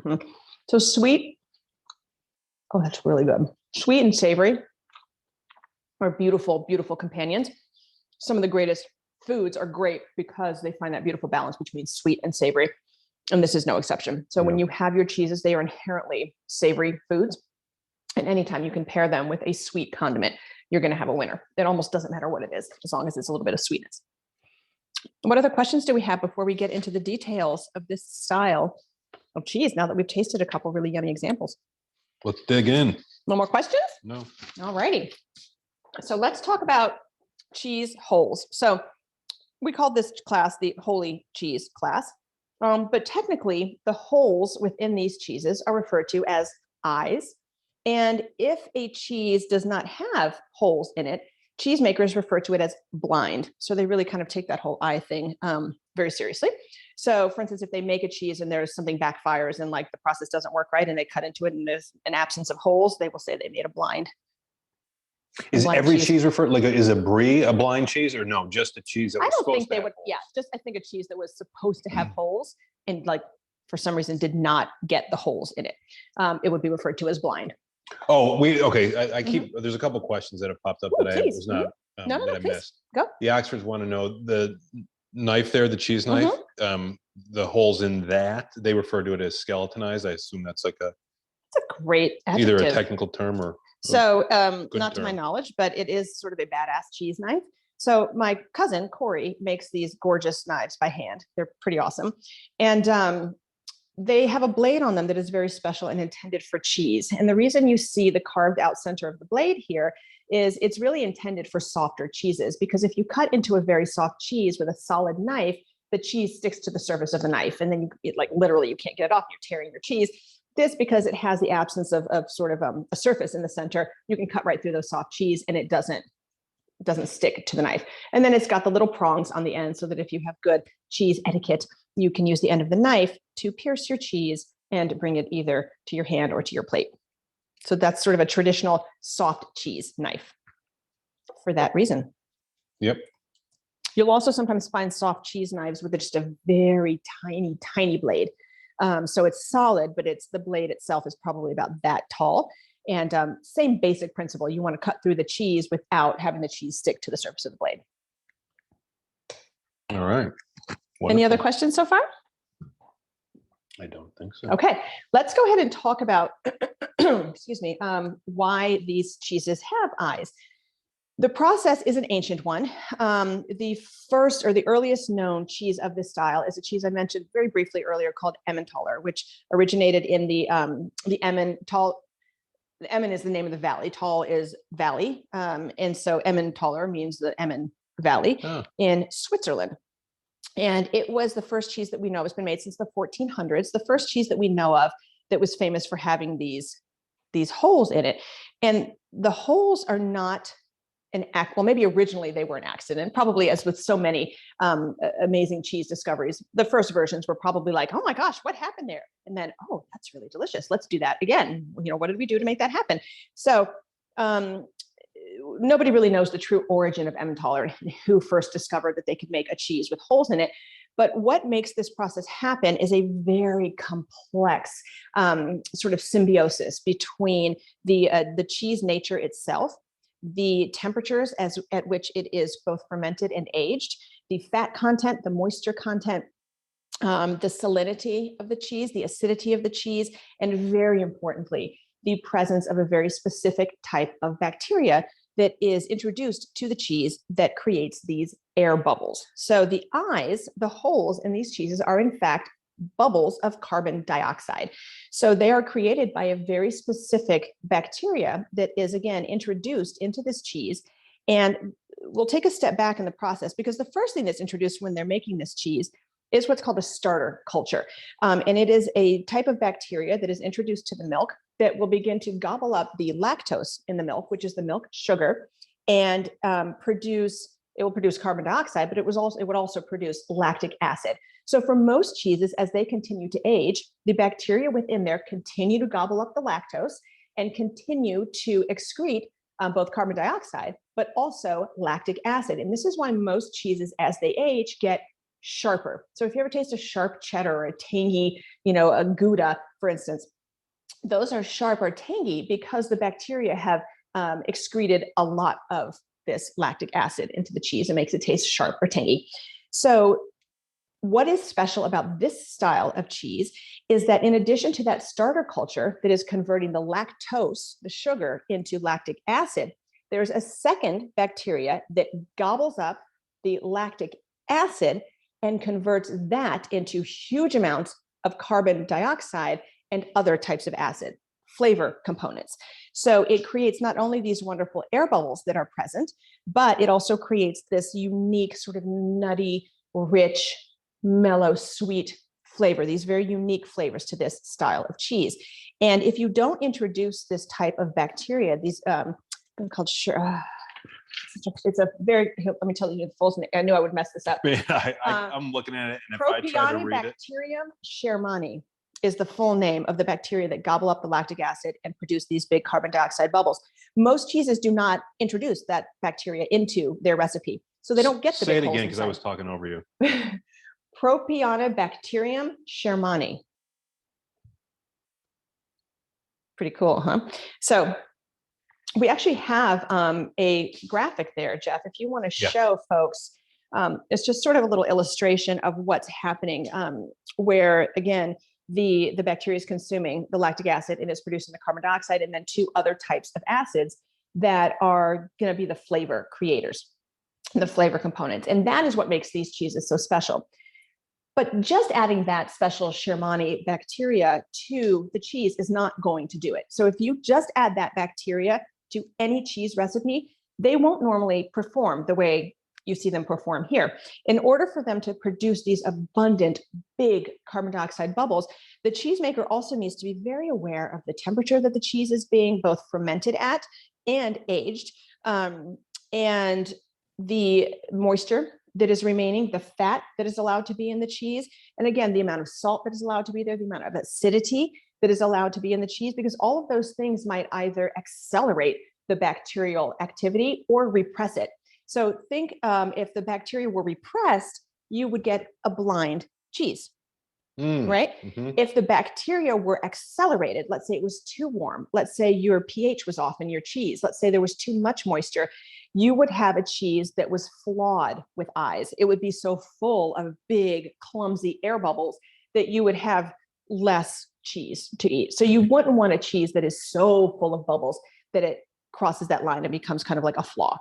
mouth. So sweet. Oh, that's really good. Sweet and savory are beautiful, beautiful companions. Some of the greatest foods are great because they find that beautiful balance between sweet and savory. And this is no exception. So when you have your cheeses, they are inherently savory foods. And anytime you can pair them with a sweet condiment, you're going to have a winner. It almost doesn't matter what it is, as long as it's a little bit of sweetness. What other questions do we have before we get into the details of this style of cheese, now that we've tasted a couple really yummy examples? Let's dig in. No more questions? No. All righty. So let's talk about cheese holes. So we call this class the holy cheese class, but technically the holes within these cheeses are referred to as eyes. And if a cheese does not have holes in it, cheesemakers refer to it as blind. So they really kind of take that whole eye thing very seriously. So for instance, if they make a cheese and there's something backfires and like the process doesn't work right and they cut into it and there's an absence of holes, they will say they made a blind. Is every cheese referred, like is a brie a blind cheese, or no, just a cheese that was supposed to have holes? I don't think they would, yeah, just I think a cheese that was supposed to have holes and like for some reason did not get the holes in it. It would be referred to as blind. Oh, okay. I keep, there's a couple questions that have popped up that I was not, that I missed. Go. The Oxfords want to know the knife there, the cheese knife, the holes in that, they refer to it as skeletonized. I assume that's like it's a great adjective. Either a technical term or. So not to my knowledge, but it is sort of a badass cheese knife. So my cousin, Corey, makes these gorgeous knives by hand. They're pretty awesome. And they have a blade on them that is very special and intended for cheese. And the reason you see the carved out center of the blade here is it's really intended for softer cheeses, because if you cut into a very soft cheese with a solid knife, the cheese sticks to the surface of the knife. And then like literally you can't get it off, you're tearing your cheese. This, because it has the absence of sort of a surface in the center, you can cut right through those soft cheese and it doesn't stick to the knife. And then it's got the little prongs on the end so that if you have good cheese etiquette, you can use the end of the knife to pierce your cheese and bring it either to your hand or to your plate. So that's sort of a traditional soft cheese knife for that reason. Yep. You'll also sometimes find soft cheese knives with just a very tiny, tiny blade. So it's solid, but the blade itself is probably about that tall. And same basic principle. You want to cut through the cheese without having the cheese stick to the surface of the blade. All right. Wonderful. Any other questions so far? I don't think so. Okay, let's go ahead and talk about, excuse me, why these cheeses have eyes. The process is an ancient one. The first or the earliest known cheese of this style is a cheese I mentioned very briefly earlier called Emmentaler, which originated in the Emmental. The Emmen is the name of the valley. Tal is valley. And so Emmentaler means the Emmen Valley in Switzerland. And it was the first cheese that we know has been made since the 1400s. The first cheese that we know of that was famous for having these holes in it. And the holes are not well, maybe originally they were an accident, probably as with so many amazing cheese discoveries. The first versions were probably like, oh my gosh, what happened there? And then, oh, that's really delicious. Let's do that again. You know, what did we do to make that happen? So nobody really knows the true origin of Emmentaler, who first discovered that they could make a cheese with holes in it. But what makes this process happen is a very complex sort of symbiosis between the cheese nature itself, the temperatures at which it is both fermented and aged, the fat content, the moisture content, the salinity of the cheese, the acidity of the cheese, and very importantly, the presence of a very specific type of bacteria that is introduced to the cheese that creates these air bubbles. So the eyes, the holes in these cheeses are in fact bubbles of carbon dioxide. So they are created by a very specific bacteria that is again introduced into this cheese. And we'll take a step back in the process, because the first thing that's introduced when they're making this cheese is what's called a starter culture. And it is a type of bacteria that is introduced to the milk that will begin to gobble up the lactose in the milk, which is the milk sugar, and it will produce carbon dioxide, but it would also produce lactic acid. So for most cheeses, as they continue to age, the bacteria within there continue to gobble up the lactose and continue to excrete both carbon dioxide, but also lactic acid. And this is why most cheeses, as they age, get sharper. So if you ever taste a sharp cheddar or a tangy, a Gouda, for instance, those are sharp or tangy because the bacteria have excreted a lot of this lactic acid into the cheese and makes it taste sharp or tangy. So what is special about this style of cheese is that in addition to that, starter culture that is converting the lactose, the sugar, into lactic acid, there's a second bacteria that gobbles up the lactic acid and converts that into huge amounts of carbon dioxide and other types of acid, flavor components. So it creates not only these wonderful air bubbles that are present, but it also creates this unique sort of nutty, rich, mellow, sweet flavor, these very unique flavors to this style of cheese. And if you don't introduce this type of bacteria, these called it's a very, let me tell you the full name. I knew I would mess this up. I'm looking at it, and if I try to read it. Propionibacterium shermani is the full name of the bacteria that gobble up the lactic acid and produce these big carbon dioxide bubbles. Most cheeses do not introduce that bacteria into their recipe, so they don't get the Say it again, because I was talking over you. Propionibacterium shermani. Pretty cool, huh? So we actually have a graphic there, Jeff, if you want to show folks. It's just sort of a little illustration of what's happening, where, again, the bacteria is consuming the lactic acid and is producing the carbon dioxide, and then two other types of acids that are going to be the flavor creators, the flavor components. And that is what makes these cheeses so special. But just adding that special Shermani bacteria to the cheese is not going to do it. So if you just add that bacteria to any cheese recipe, they won't normally perform the way you see them perform here. In order for them to produce these abundant, big carbon dioxide bubbles, the cheesemaker also needs to be very aware of the temperature that the cheese is being both fermented at and aged, and the moisture that is remaining, the fat that is allowed to be in the cheese, and again, the amount of salt that is allowed to be there, the amount of acidity that is allowed to be in the cheese, because all of those things might either accelerate the bacterial activity or repress it. So think if the bacteria were repressed, you would get a blind cheese, right? Mm-hmm. If the bacteria were accelerated, let's say it was too warm, let's say your pH was off in your cheese, let's say there was too much moisture, you would have a cheese that was flawed with eyes. It would be so full of big, clumsy air bubbles that you would have less cheese to eat. So you wouldn't want a cheese that is so full of bubbles that it crosses that line and becomes kind of like a flaw.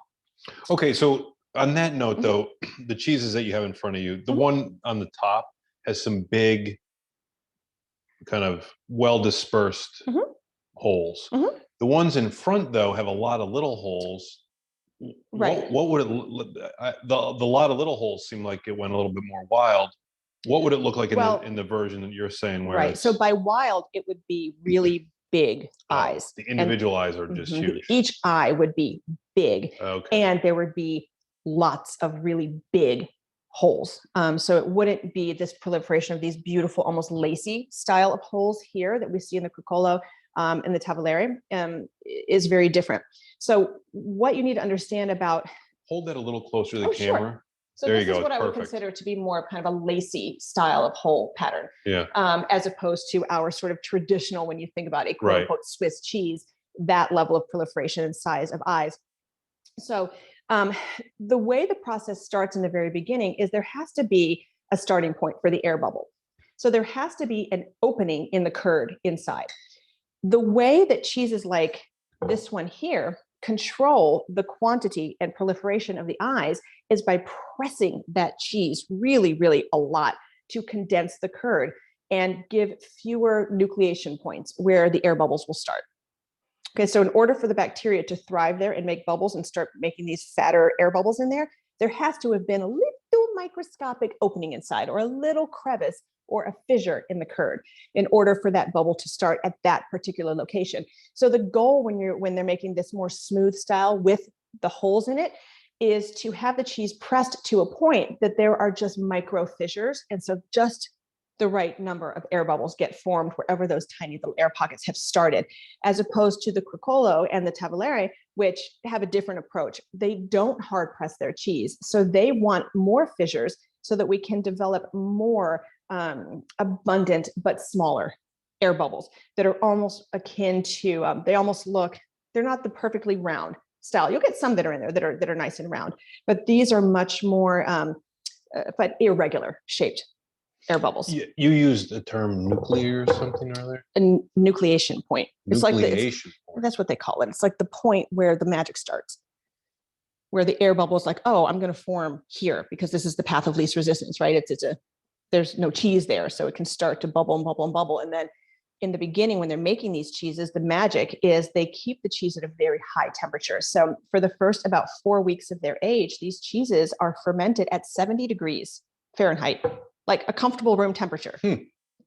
Okay, so on that note, though, the cheeses that you have in front of you, the one on the top has some big, kind of well-dispersed holes. The ones in front, though, have a lot of little holes. Right. What would it the lot of little holes seem like it went a little bit more wild. What would it look like in the version that you're saying? Where right. So by wild, it would be really big eyes. The individual eyes are just huge. Each eye would be big, and there would be lots of really big holes. So it wouldn't be this proliferation of these beautiful, almost lacy style of holes here that we see in the Cucolo and the Tavolero is very different. So what you need to understand about... Hold that a little closer to the camera. Sure. So there this is what I would consider to be more kind of a lacy style of hole pattern, as opposed to our sort of traditional, when you think about a quote unquote Swiss cheese, that level of proliferation and size of eyes. So the way the process starts in the very beginning is there has to be a starting point for the air bubble. So there has to be an opening in the curd inside. The way that cheeses like this one here control the quantity and proliferation of the eyes is by pressing that cheese really, really a lot to condense the curd and give fewer nucleation points where the air bubbles will start. Okay, so in order for the bacteria to thrive there and make bubbles and start making these fatter air bubbles in there, there has to have been a little microscopic opening inside, or a little crevice or a fissure in the curd, in order for that bubble to start at that particular location. So the goal when they're making this more smooth style with the holes in it is to have the cheese pressed to a point that there are just micro fissures, and so just the right number of air bubbles get formed wherever those tiny little air pockets have started, as opposed to the Crucolo and the Tavolero, which have a different approach. They don't hard press their cheese, so they want more fissures so that we can develop more abundant but smaller air bubbles that are almost akin to, they're not the perfectly round style. You'll get some that are in there that are nice and round, but these are much more but irregular shaped air bubbles. You used the term nuclear or something earlier? A nucleation point. It's like that's what they call it. It's like the point where the magic starts, where the air bubble is like, oh, I'm going to form here because this is the path of least resistance, right? There's no cheese there. So it can start to bubble and bubble and bubble. And then in the beginning, when they're making these cheeses, the magic is they keep the cheese at a very high temperature. So for the first about 4 weeks of their age, these cheeses are fermented at 70 degrees Fahrenheit, like a comfortable room temperature.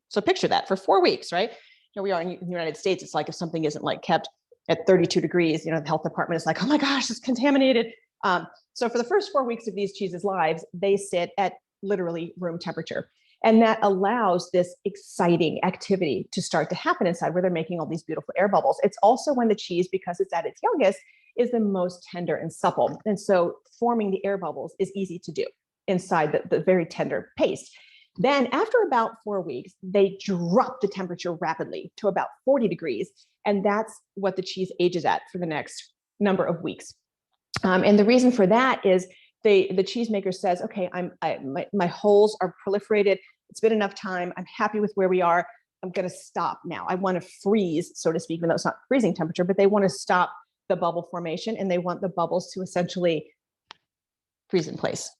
So picture that for 4 weeks, right? Here we are in the United States. It's like if something isn't like kept at 32 degrees, the health department is like, oh my gosh, it's contaminated. So for the first 4 weeks of these cheeses' lives, they sit at literally room temperature. And that allows this exciting activity to start to happen inside where they're making all these beautiful air bubbles. It's also when the cheese, because it's at its youngest, is the most tender and supple. And so forming the air bubbles is easy to do inside the very tender paste. Then after about 4 weeks, they drop the temperature rapidly to about 40 degrees. And that's what the cheese ages at for the next number of weeks. And the reason for that is the cheesemaker says, okay, my holes are proliferated. It's been enough time. I'm happy with where we are. I'm going to stop now. I want to freeze, so to speak, even though it's not freezing temperature, but they want to stop the bubble formation and they want the bubbles to essentially freeze in place.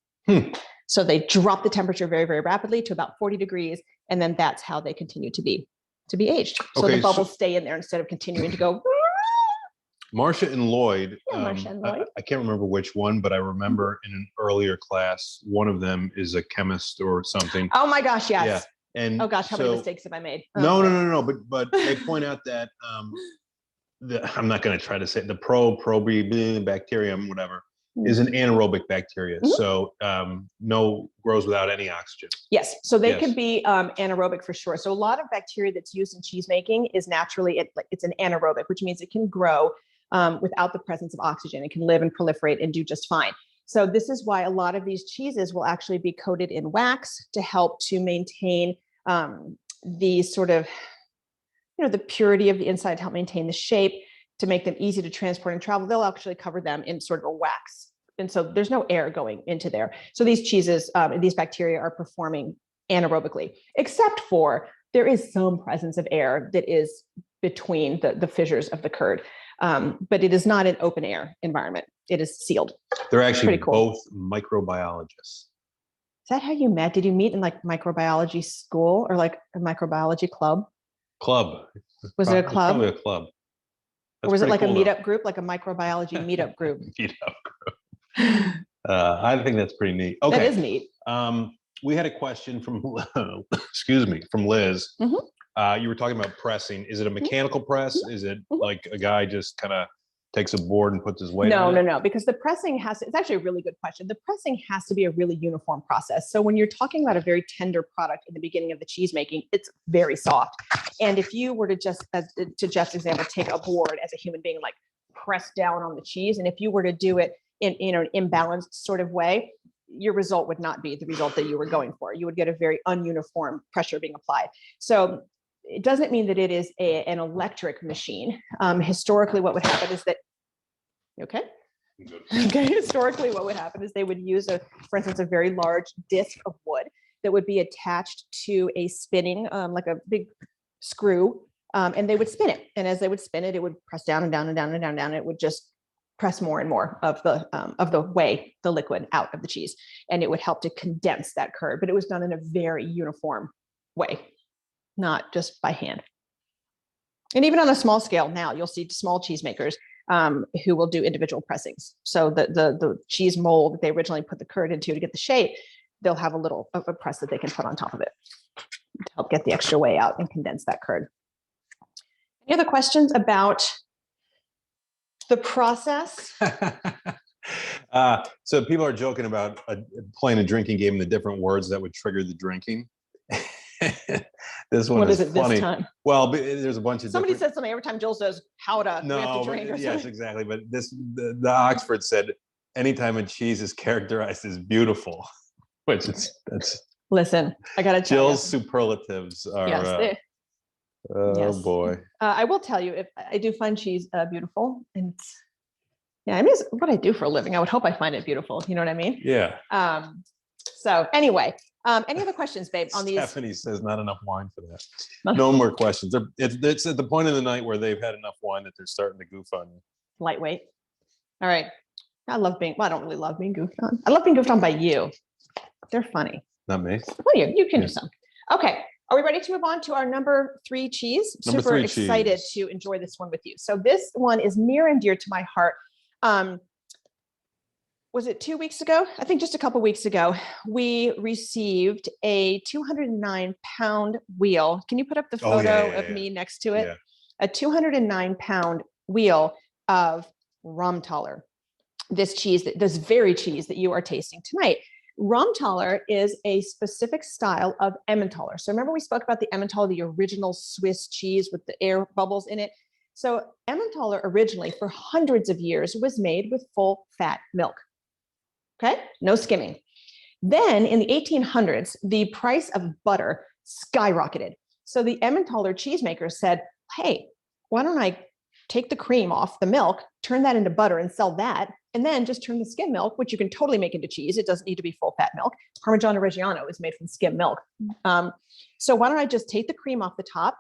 So they drop the temperature very, very rapidly to about 40 degrees. And then that's how they continue to be aged. So the bubbles stay in there instead of continuing to go. Marcia and Lloyd, Marcia and Lloyd. I can't remember which one, but I remember in an earlier class, one of them is a chemist or something. Oh my gosh, yes. Yeah. And oh gosh, how many mistakes have I made? No. But they point out that I'm not going to try to say the Probacterium, whatever, is an anaerobic bacteria. So grows without any oxygen. Yes. So they could be anaerobic for sure. So a lot of bacteria that's used in cheese making is naturally, it's an anaerobic, which means it can grow without the presence of oxygen. It can live and proliferate and do just fine. So this is why a lot of these cheeses will actually be coated in wax to help to maintain the sort of, the purity of the inside, to help maintain the shape, to make them easy to transport and travel. They'll actually cover them in sort of a wax. And so there's no air going into there. So these cheeses, these bacteria are performing anaerobically, except for there is some presence of air that is between the fissures of the curd. But it is not an open air environment. It is sealed. They're actually both microbiologists. Is that how you met? Did you meet in like microbiology school or like a microbiology club? Was it a club? Probably a club. Or was it like a meetup group, like a microbiology meetup group? Meetup group. I think that's pretty neat. Okay. That is neat. We had a question from, from Liz. You were talking about pressing. Is it a mechanical press? Is it like a guy just kind of takes a board and puts his weight on it? No, because the pressing it's actually a really good question. The pressing has to be a really uniform process. So when you're talking about a very tender product in the beginning of the cheese making, it's very soft. And if you were to to Jeff's example, take a board as a human being, like press down on the cheese, and if you were to do it in an imbalanced sort of way, your result would not be the result that you were going for. You would get a very ununiform pressure being applied. So it doesn't mean that it is an electric machine. Historically, what would happen is that, okay, historically, what would happen is they would use, for instance, a very large disc of wood that would be attached to a spinning, like a big screw, and they would spin it. And as they would spin it, it would press down and down and down and down and down. It would just press more and more of the liquid out of the cheese, and it would help to condense that curd. But it was done in a very uniform way, not just by hand. And even on a small scale now, you'll see small cheesemakers who will do individual pressings. So the cheese mold that they originally put the curd into to get the shape, they'll have a little of a press that they can put on top of it to help get the extra whey out and condense that curd. Any other questions about the process? So people are joking about playing a drinking game and the different words that would trigger the drinking. This one is funny. This time? Well, there's a bunch of somebody said something every time Jill says how to we have to drink or something. Yes, exactly. But the Oxford said anytime a cheese is characterized as beautiful, which that's. Listen, I gotta tell Jill's superlatives are. Yes, oh boy. I will tell you, if I do find cheese beautiful, and I mean, it's what I do for a living. I would hope I find it beautiful. You know what I mean? Yeah. So anyway, Any other questions, babe, on these? Stephanie says not enough wine for that. No more questions. It's at the point of the night where they've had enough wine that they're starting to goof on you. Lightweight. All right. I love being, well, I don't really love being goofed on. I love being goofed on by you. They're funny. Not me. Well, you can do some. Okay. Are we ready to move on to our number 3 cheese? Number Super 3 excited cheese. to enjoy this one with you. So this one is near and dear to my heart. Was it 2 weeks ago? I think just a couple weeks ago, we received a 209-pound wheel. Can you put up the photo of me next to it? Yeah. A 209-pound wheel of Emmentaler. This cheese, this very cheese that you are tasting tonight. Emmentaler is a specific style of Emmentaler. So remember we spoke about the Emmentaler, the original Swiss cheese with the air bubbles in it. So Emmentaler originally for hundreds of years was made with full fat milk. Okay, no skimming. Then in the 1800s, the price of butter skyrocketed. So the Emmentaler cheesemakers said, hey, why don't I take the cream off the milk, turn that into butter and sell that, and then just turn the skim milk, which you can totally make into cheese. It doesn't need to be full fat milk. Parmigiano Reggiano is made from skim milk. So why don't I just take the cream off the top,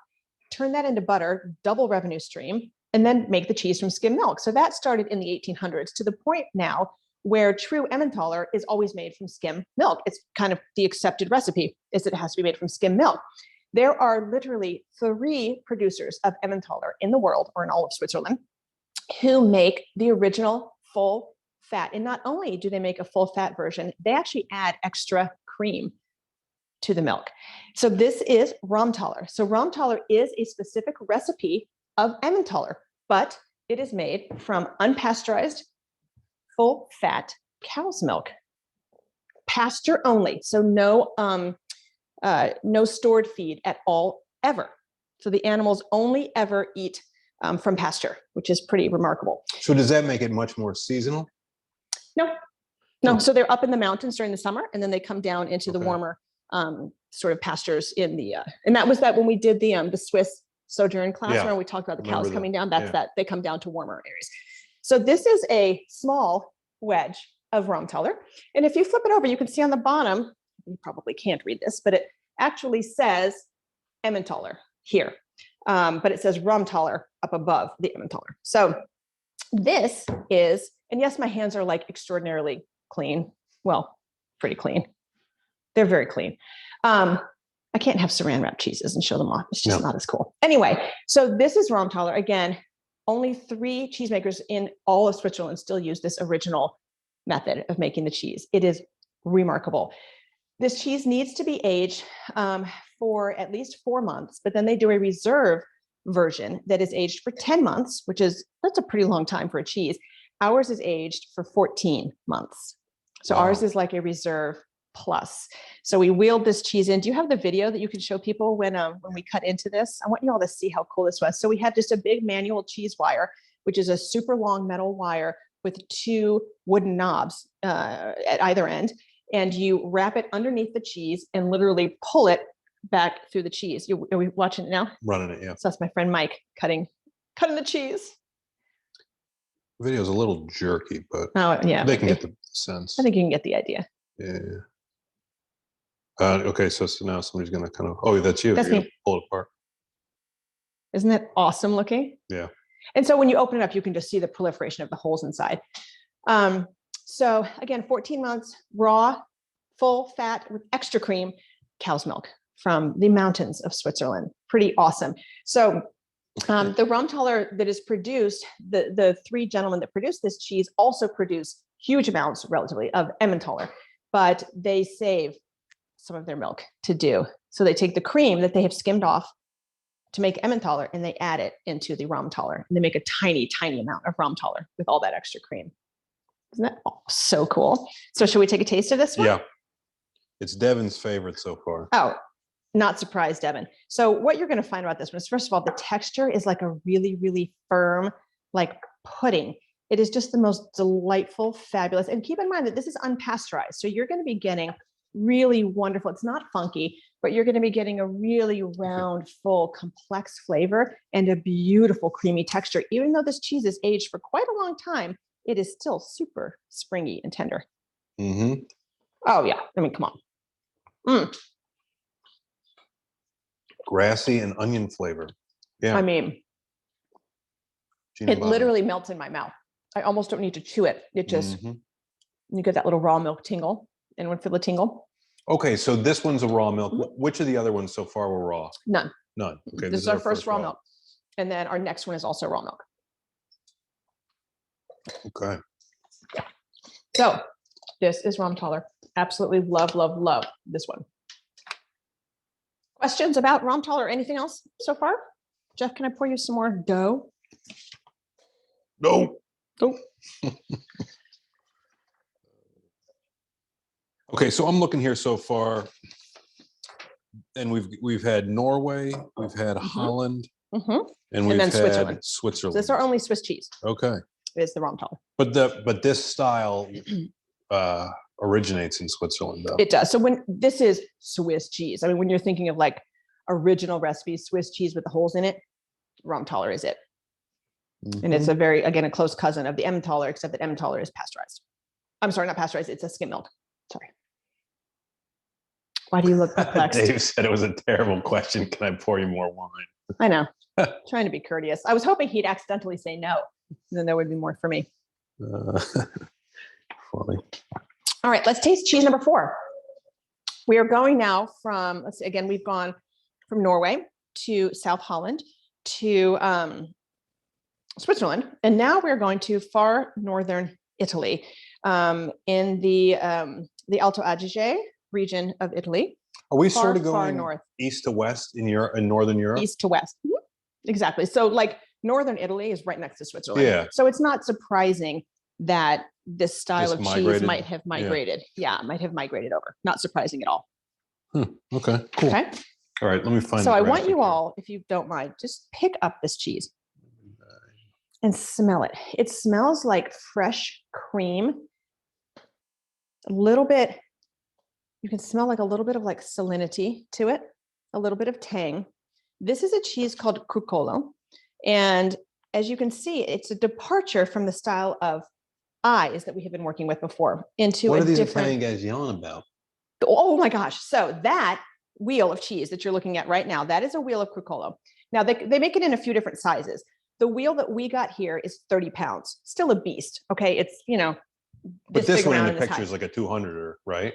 turn that into butter, double revenue stream, and then make the cheese from skim milk. So that started in the 1800s to the point now where true Emmentaler is always made from skim milk. It's kind of the accepted recipe is that it has to be made from skim milk. There are literally 3 producers of Emmentaler in the world, or in all of Switzerland, who make the original full fat. And not only do they make a full fat version, they actually add extra cream to the milk. So this is Emmentaler. So Emmentaler is a specific recipe of Emmentaler, but it is made from unpasteurized, full fat cow's milk, pasture only. So no stored feed at all, ever. So the animals only ever eat from pasture, which is pretty remarkable. So does that make it much more seasonal? No. So they're up in the mountains during the summer, and then they come down into the warmer sort of pastures in the, and that was when we did the Swiss sojourn class, where we talked about the cows coming down, that they come down to warmer areas. So this is a small wedge of Emmentaler. And if you flip it over, you can see on the bottom, you probably can't read this, but it actually says Emmentaler here. But it says Emmentaler up above the Emmentaler. So this is, and yes, my hands are like extraordinarily clean. Well, pretty clean. They're very clean. I can't have saran wrap cheeses and show them off. It's just not as cool. Anyway, so this is Emmentaler. Again, only 3 cheesemakers in all of Switzerland still use this original method of making the cheese. It is remarkable. This cheese needs to be aged for at least 4 months, but then they do a reserve version that is aged for 10 months, that's a pretty long time for a cheese. Ours is aged for 14 months. So ours is like a reserve plus. So we wheeled this cheese in. Do you have the video that you can show people when we cut into this? I want you all to see how cool this was. So we had just a big manual cheese wire, which is a super long metal wire with 2 wooden knobs at either end. And you wrap it underneath the cheese and literally pull it back through the cheese. Are we watching it now? Running it, yeah. So that's my friend Mike cutting the cheese. The video is a little jerky, but they can get the sense. I think you can get the idea. Yeah. Okay, so now somebody's going to kind of, that's you. That's me. Pull it apart. Isn't that awesome looking? Yeah. And so when you open it up, you can just see the proliferation of the holes inside. So again, 14 months, raw, full fat with extra cream, cow's milk from the mountains of Switzerland. Pretty awesome. So the Emmentaler that is produced, the 3 gentlemen that produce this cheese also produce huge amounts relatively of Emmentaler, but they save some of their milk to do. So they take the cream that they have skimmed off to make Emmentaler and they add it into the Emmentaler. And they make a tiny, tiny amount of Emmentaler with all that extra cream. Isn't that so cool? So should we take a taste of this one? Yeah. It's Devin's favorite so far. Oh, not surprised, Devin. So what you're going to find about this one is, first of all, the texture is like a really, really firm, like pudding. It is just the most delightful, fabulous. And keep in mind that this is unpasteurized. So you're going to be getting really wonderful. It's not funky, but you're going to be getting a really round, full, complex flavor and a beautiful creamy texture. Even though this cheese is aged for quite a long time, it is still super springy and tender. Mm-hmm. Oh yeah. I mean, come on. Grassy and onion flavor. Yeah. I mean, it literally melts in my mouth. I almost don't need to chew it. It just, you get that little raw milk tingle. Anyone feel the tingle? Okay, so this one's a raw milk. Which of the other ones so far were raw? None. None. Okay, This is our first raw milk. And then our next one is also raw milk. Okay. So this is Emmentaler. Absolutely love, love, love this one. Questions about Emmentaler or anything else so far? Jeff, can I pour you some more dough? No. Oh. Okay, so I'm looking here so far, and we've had Norway, we've had Holland, and we've had Switzerland. So this is our only Swiss cheese. Okay. Is the Emmentaler. But this style originates in Switzerland, though. It does. So when this is Swiss cheese, I mean, when you're thinking of like original recipes, Swiss cheese with the holes in it, Emmentaler is it. And it's a very, again, a close cousin of the Emmentaler, except that Emmentaler is pasteurized. I'm sorry, not pasteurized. It's a skim milk. Sorry. Why do you look perplexed? Dave said it was a terrible question. Can I pour you more wine? I know. Trying to be courteous. I was hoping he'd accidentally say no. Then there would be more for me. Funny. All right, let's taste cheese number 4. We are going now from, let's see, again, we've gone from Norway to South Holland to Switzerland, and now we're going to far northern Italy, in the Alto Adige region of Italy. Are we far, sort of far going north, east to west in Europe, in northern Europe? East to west, exactly. So like northern Italy is right next to Switzerland. Yeah. So it's not surprising that this style of cheese might have migrated. Yeah, might have migrated over. Not surprising at all. Okay, cool. Okay. All right, let me find. So I want you all, if you don't mind, just pick up this cheese and smell it. It smells like fresh cream. A little bit, you can smell like a little bit of like salinity to it, a little bit of tang. This is a cheese called Cucolo. And as you can see, it's a departure from the style of eyes that we have been working with before into what a are these different... Italian guys yelling about? Oh my gosh. So that wheel of cheese that you're looking at right now, that is a wheel of Crucolo. Now they make it in a few different sizes. The wheel that we got here is 30 pounds, still a beast. Okay. It's, you know, but this one in the picture is like a 200er, right?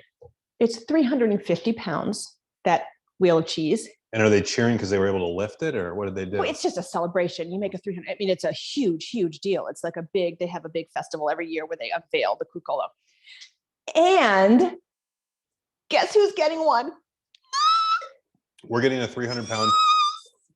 It's 350 pounds, that wheel of cheese. And are they cheering because they were able to lift it, or what did they do? Well, it's just a celebration. You make a 300, I mean, it's a huge, huge deal. It's like they have a big festival every year where they unveil the Cucola. And guess who's getting one? We're getting a 300-pound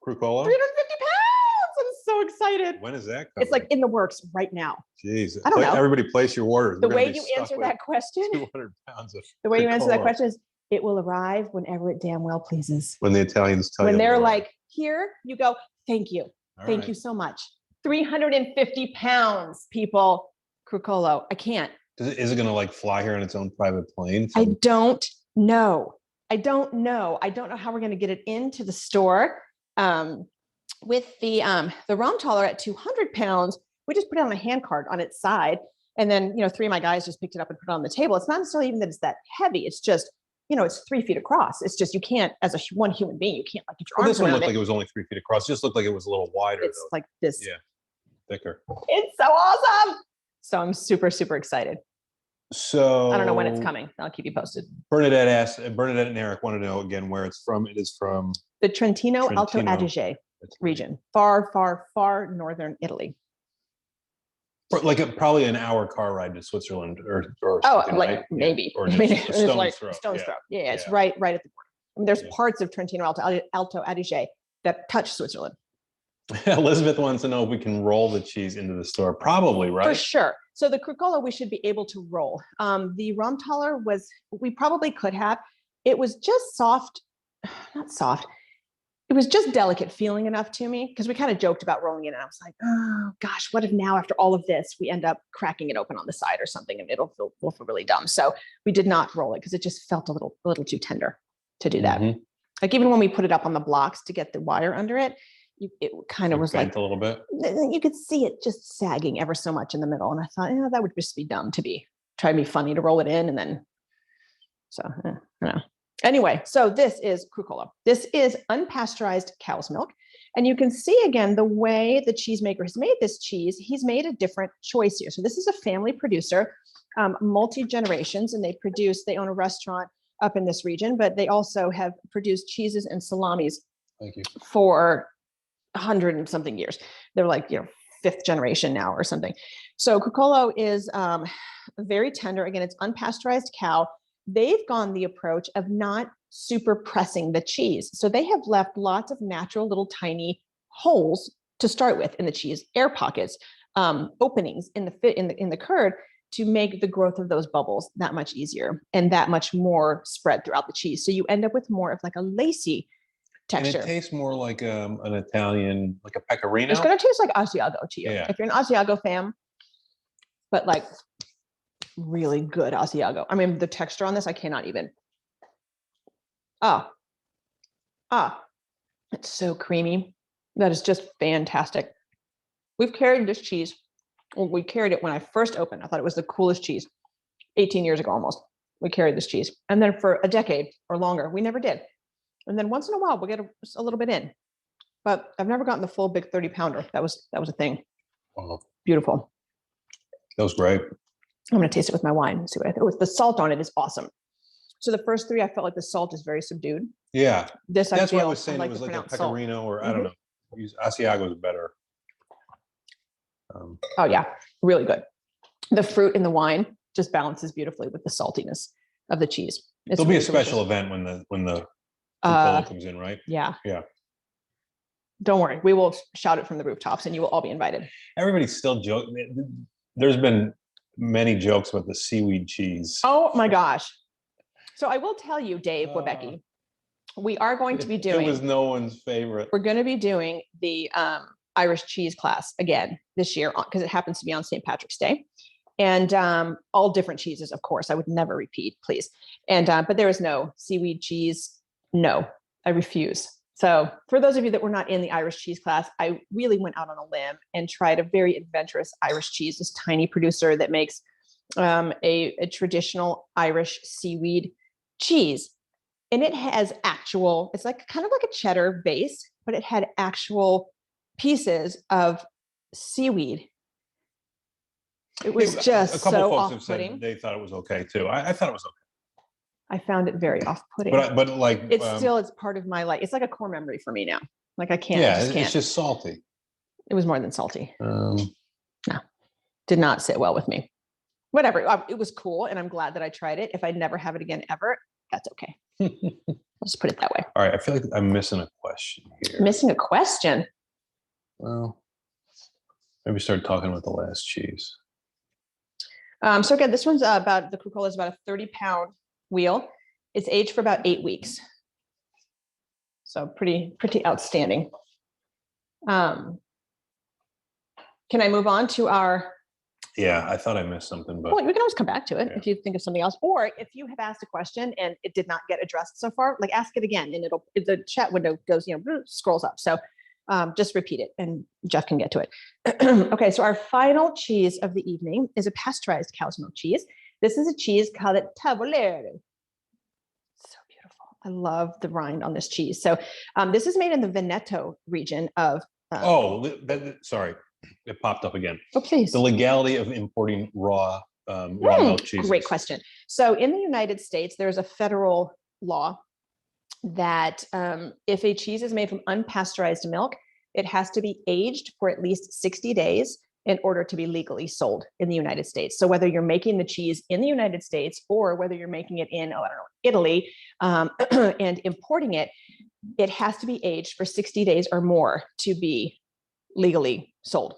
Crucola? 350 pounds. I'm so excited. When is that coming? It's like in the works right now. Jeez. I don't know. Everybody place your orders. The way you answer that question, 200 pounds of the way you Cucola. answer that question is, it will arrive whenever it damn well pleases. When the Italians tell you. When they're like, here, you go, thank you. Thank you so much. 350 pounds, people. Crucolo. I can't. Is it going to like fly here on its own private plane? I don't know. I don't know how we're going to get it into the store. With the Emmentaler at 200 pounds, we just put it on a hand cart on its side. And then, 3 of my guys just picked it up and put it on the table. It's not necessarily even that it's that heavy. It's just, it's 3 feet across. It's just, you can't, as one human being, you can't like get your arms this one around looked it. like it was only 3 feet across. It just looked like it was a little wider. It's like this. Yeah, thicker. It's so awesome. So I'm super, super excited. So I don't know when it's coming. I'll keep you posted. Bernadette and Eric want to know again where it's from. It is from the Trentino Alto Adige region, far, far, far northern Italy. Like probably an hour car ride to Switzerland or like right? maybe. Or it's stone's like throw. Stone's throw. Yeah, it's right at the border. I mean, there's parts of Trentino Alto Adige that touch Switzerland. Elizabeth wants to know if we can roll the cheese into the store. Probably, right? For sure. So the Crucola we should be able to roll. The Emmentaler we probably could have. It was just soft, not soft. It was just delicate feeling enough to me, because we kind of joked about rolling it, and I was like, oh gosh, what if now after all of this we end up cracking it open on the side or something, and we'll feel really dumb. So we did not roll it because it just felt a little too tender to do that. Like even when we put it up on the blocks to get the wire under it, it kind of was like a little bit. You could see it just sagging ever so much in the middle, and I thought, that would just be dumb to try to be funny to roll it in, and then I don't know. Anyway, so this is Crucolo. This is unpasteurized cow's milk. And you can see again, the way the cheesemaker has made this cheese, he's made a different choice here. So this is a family producer, multi-generations, and they own a restaurant up in this region, but they also have produced cheeses and salamis for 100 and something years. They're like, fifth generation now or something. So Cuculo is very tender. Again, it's unpasteurized cow. They've gone the approach of not super pressing the cheese. So they have left lots of natural little tiny holes to start with in the cheese, air pockets, openings in the curd to make the growth of those bubbles that much easier and that much more spread throughout the cheese. So you end up with more of like a lacy texture. And it tastes more like an Italian, like a pecorino. It's going to taste like Asiago to you. Yeah. If you're an Asiago fan, but like really good Asiago. I mean, the texture on this, I cannot even. It's so creamy. That is just fantastic. We've carried this cheese. Well, we carried it when I first opened. I thought it was the coolest cheese. 18 years ago, almost, we carried this cheese. And then for a decade or longer, we never did. And then once in a while, we'll get a little bit in. But I've never gotten the full big 30 pounder. That was a thing. Wow. Beautiful. That was great. I'm going to taste it with my wine and see what I think. The salt on it is awesome. So the first three, I felt like the salt is very subdued. Yeah. That's what I was saying. It was like a pecorino salt. or I don't know. Asiago is better. Oh yeah, really good. The fruit in the wine just balances beautifully with the saltiness of the cheese. There'll be a special event when the Cucola comes in, right? Yeah. Yeah. Don't worry, we will shout it from the rooftops, and you will all be invited. Everybody's still joking. There's been many jokes about the seaweed cheese. Oh my gosh! So I will tell you, Dave Webecki, we are going to be doing. It was no one's favorite. We're going to be doing the Irish cheese class again this year because it happens to be on St. Patrick's Day, and all different cheeses, of course. I would never repeat, please. And but there is no seaweed cheese. No, I refuse. So for those of you that were not in the Irish cheese class, I really went out on a limb and tried a very adventurous Irish cheese. This tiny producer that makes a traditional Irish seaweed cheese, and it has actual. It's like kind of like a cheddar base, but it had actual pieces of seaweed. It was just a couple so folks have off-putting. said they thought it was okay too. I thought it was okay. I found it very off-putting. But like it's part of my life. It's like a core memory for me now. Like I can't. Yeah, I just can't. It's just salty. It was more than salty. No, did not sit well with me. Whatever. It was cool, and I'm glad that I tried it. If I never have it again ever, that's okay. I'll just put it that way. All right. I feel like I'm missing a question here. Missing a question. Well, maybe start talking about the last cheese. So again, this one's the Cucola is about a 30-pound wheel. It's aged for about 8 weeks. So pretty outstanding. Can I move on to our? Yeah, I thought I missed something, but well, we can always come back to it if you think of something else, or if you have asked a question and it did not get addressed so far, like ask it again, and the chat window goes, scrolls up. So just repeat it, and Jeff can get to it. Okay, so our final cheese of the evening is a pasteurized cow's milk cheese. This is a cheese called Tavolero. So beautiful. I love the rind on this cheese. So this is made in the Veneto region of. Sorry, it popped up again. Oh, please. The legality of importing raw milk cheese. Great question. So in the United States, there's a federal law that if a cheese is made from unpasteurized milk, it has to be aged for at least 60 days in order to be legally sold in the United States. So whether you're making the cheese in the United States or whether you're making it in, Italy and importing it, it has to be aged for 60 days or more to be legally sold.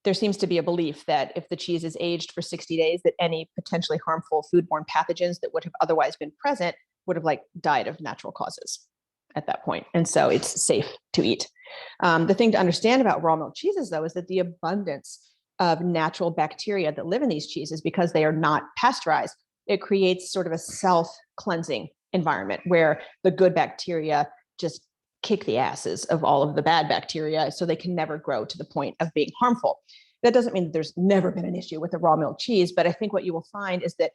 There seems to be a belief that if the cheese is aged for 60 days, that any potentially harmful foodborne pathogens that would have otherwise been present would have died of natural causes at that point. And so it's safe to eat. The thing to understand about raw milk cheeses, though, is that the abundance of natural bacteria that live in these cheeses, because they are not pasteurized, it creates sort of a self-cleansing environment where the good bacteria just kick the asses of all of the bad bacteria, so they can never grow to the point of being harmful. That doesn't mean that there's never been an issue with the raw milk cheese, but I think what you will find is that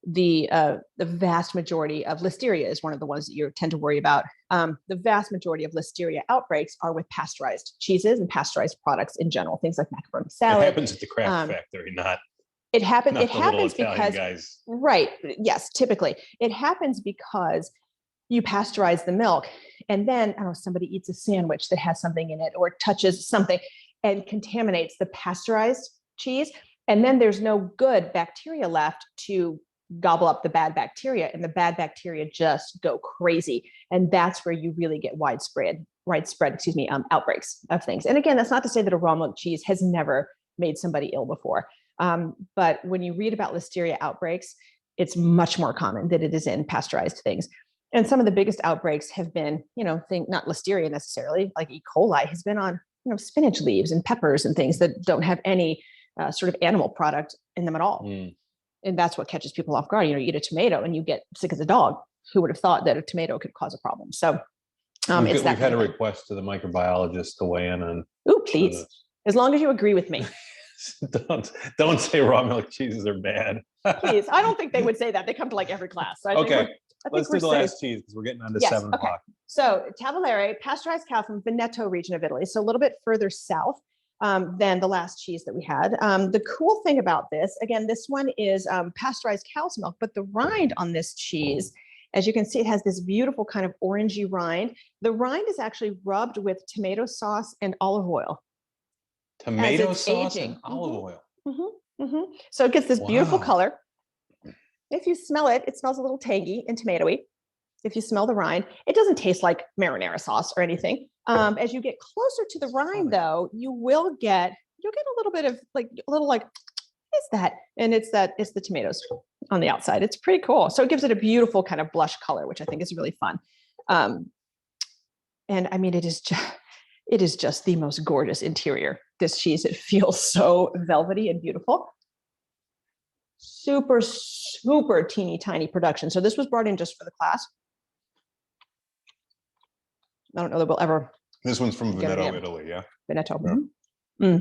the vast majority of listeria is one of the ones that you tend to worry about. The vast majority of listeria outbreaks are with pasteurized cheeses and pasteurized products in general, things like macaroni salad. It happens at the craft factory, not it happens. not It the little happens Italian because guys. right. Yes, typically it happens because you pasteurize the milk, and then I don't know, somebody eats a sandwich that has something in it or touches something and contaminates the pasteurized cheese, and then there's no good bacteria left to gobble up the bad bacteria, and the bad bacteria just go crazy, and that's where you really get widespread outbreaks of things. And again, that's not to say that a raw milk cheese has never made somebody ill before, but when you read about listeria outbreaks, it's much more common that it is in pasteurized things. And some of the biggest outbreaks have been, not listeria necessarily, like E. coli has been on, spinach leaves and peppers and things that don't have any sort of animal product in them at all. And that's what catches people off guard. You eat a tomato and you get sick as a dog. Who would have thought that a tomato could cause a problem? So we've had a request to the microbiologist to weigh in on. Ooh, please, as long as you agree with me. Don't say raw milk cheeses are bad. Please, I don't think they would say that. They come to like every class. So okay, let's do the last cheese because we're getting on to 7 o'clock. So Tavoleri, pasteurized cow from Veneto region of Italy. So a little bit further south than the last cheese that we had. The cool thing about this, again, this one is pasteurized cow's milk, but the rind on this cheese, as you can see, it has this beautiful kind of orangey rind. The rind is actually rubbed with tomato sauce and olive oil. Tomato sauce and olive oil. So it gets this beautiful color. If you smell it, it smells a little tangy and tomatoey. If you smell the rind, it doesn't taste like marinara sauce or anything. As you get closer to the rind, though, you'll get a little bit of what is that? And it's the tomatoes on the outside. It's pretty cool. So it gives it a beautiful kind of blush color, which I think is really fun. And I mean, it is just the most gorgeous interior. This cheese, it feels so velvety and beautiful. Super, super teeny tiny production. So this was brought in just for the class. I don't know that we'll ever. This one's from Veneto, Italy, yeah? Veneto. Yeah.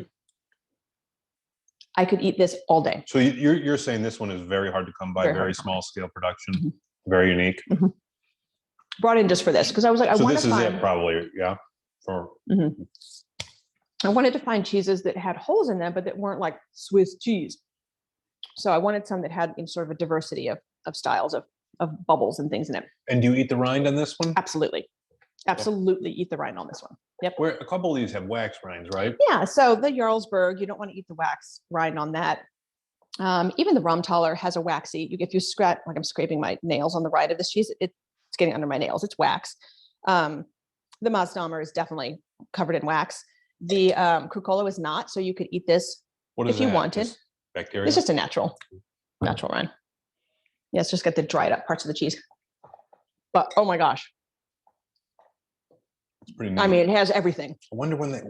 I could eat this all day. So you're saying this one is very hard to come by, very small scale production, very unique. Brought in just for this because I was like, so this is it probably, yeah? I wanted to find cheeses that had holes in them, but that weren't like Swiss cheese. So I wanted some that had sort of a diversity of styles of bubbles and things in it. And do you eat the rind on this one? Absolutely. Absolutely eat the rind on this one. Yep. Where a couple of these have wax rinds, right? Yeah. So the Jarlsberg, you don't want to eat the wax rind on that. Even the Emmentaler has a waxy. If you scratch, like I'm scraping my nails on the right of this cheese, it's getting under my nails. It's wax. The Mossdahmer is definitely covered in wax. The Cucola is not, so you could eat this if you wanted. Just bacteria? It's just a natural rind. Yeah, it's just got the dried up parts of the cheese. But oh my gosh. It's pretty neat. I mean, it has everything. I wonder when they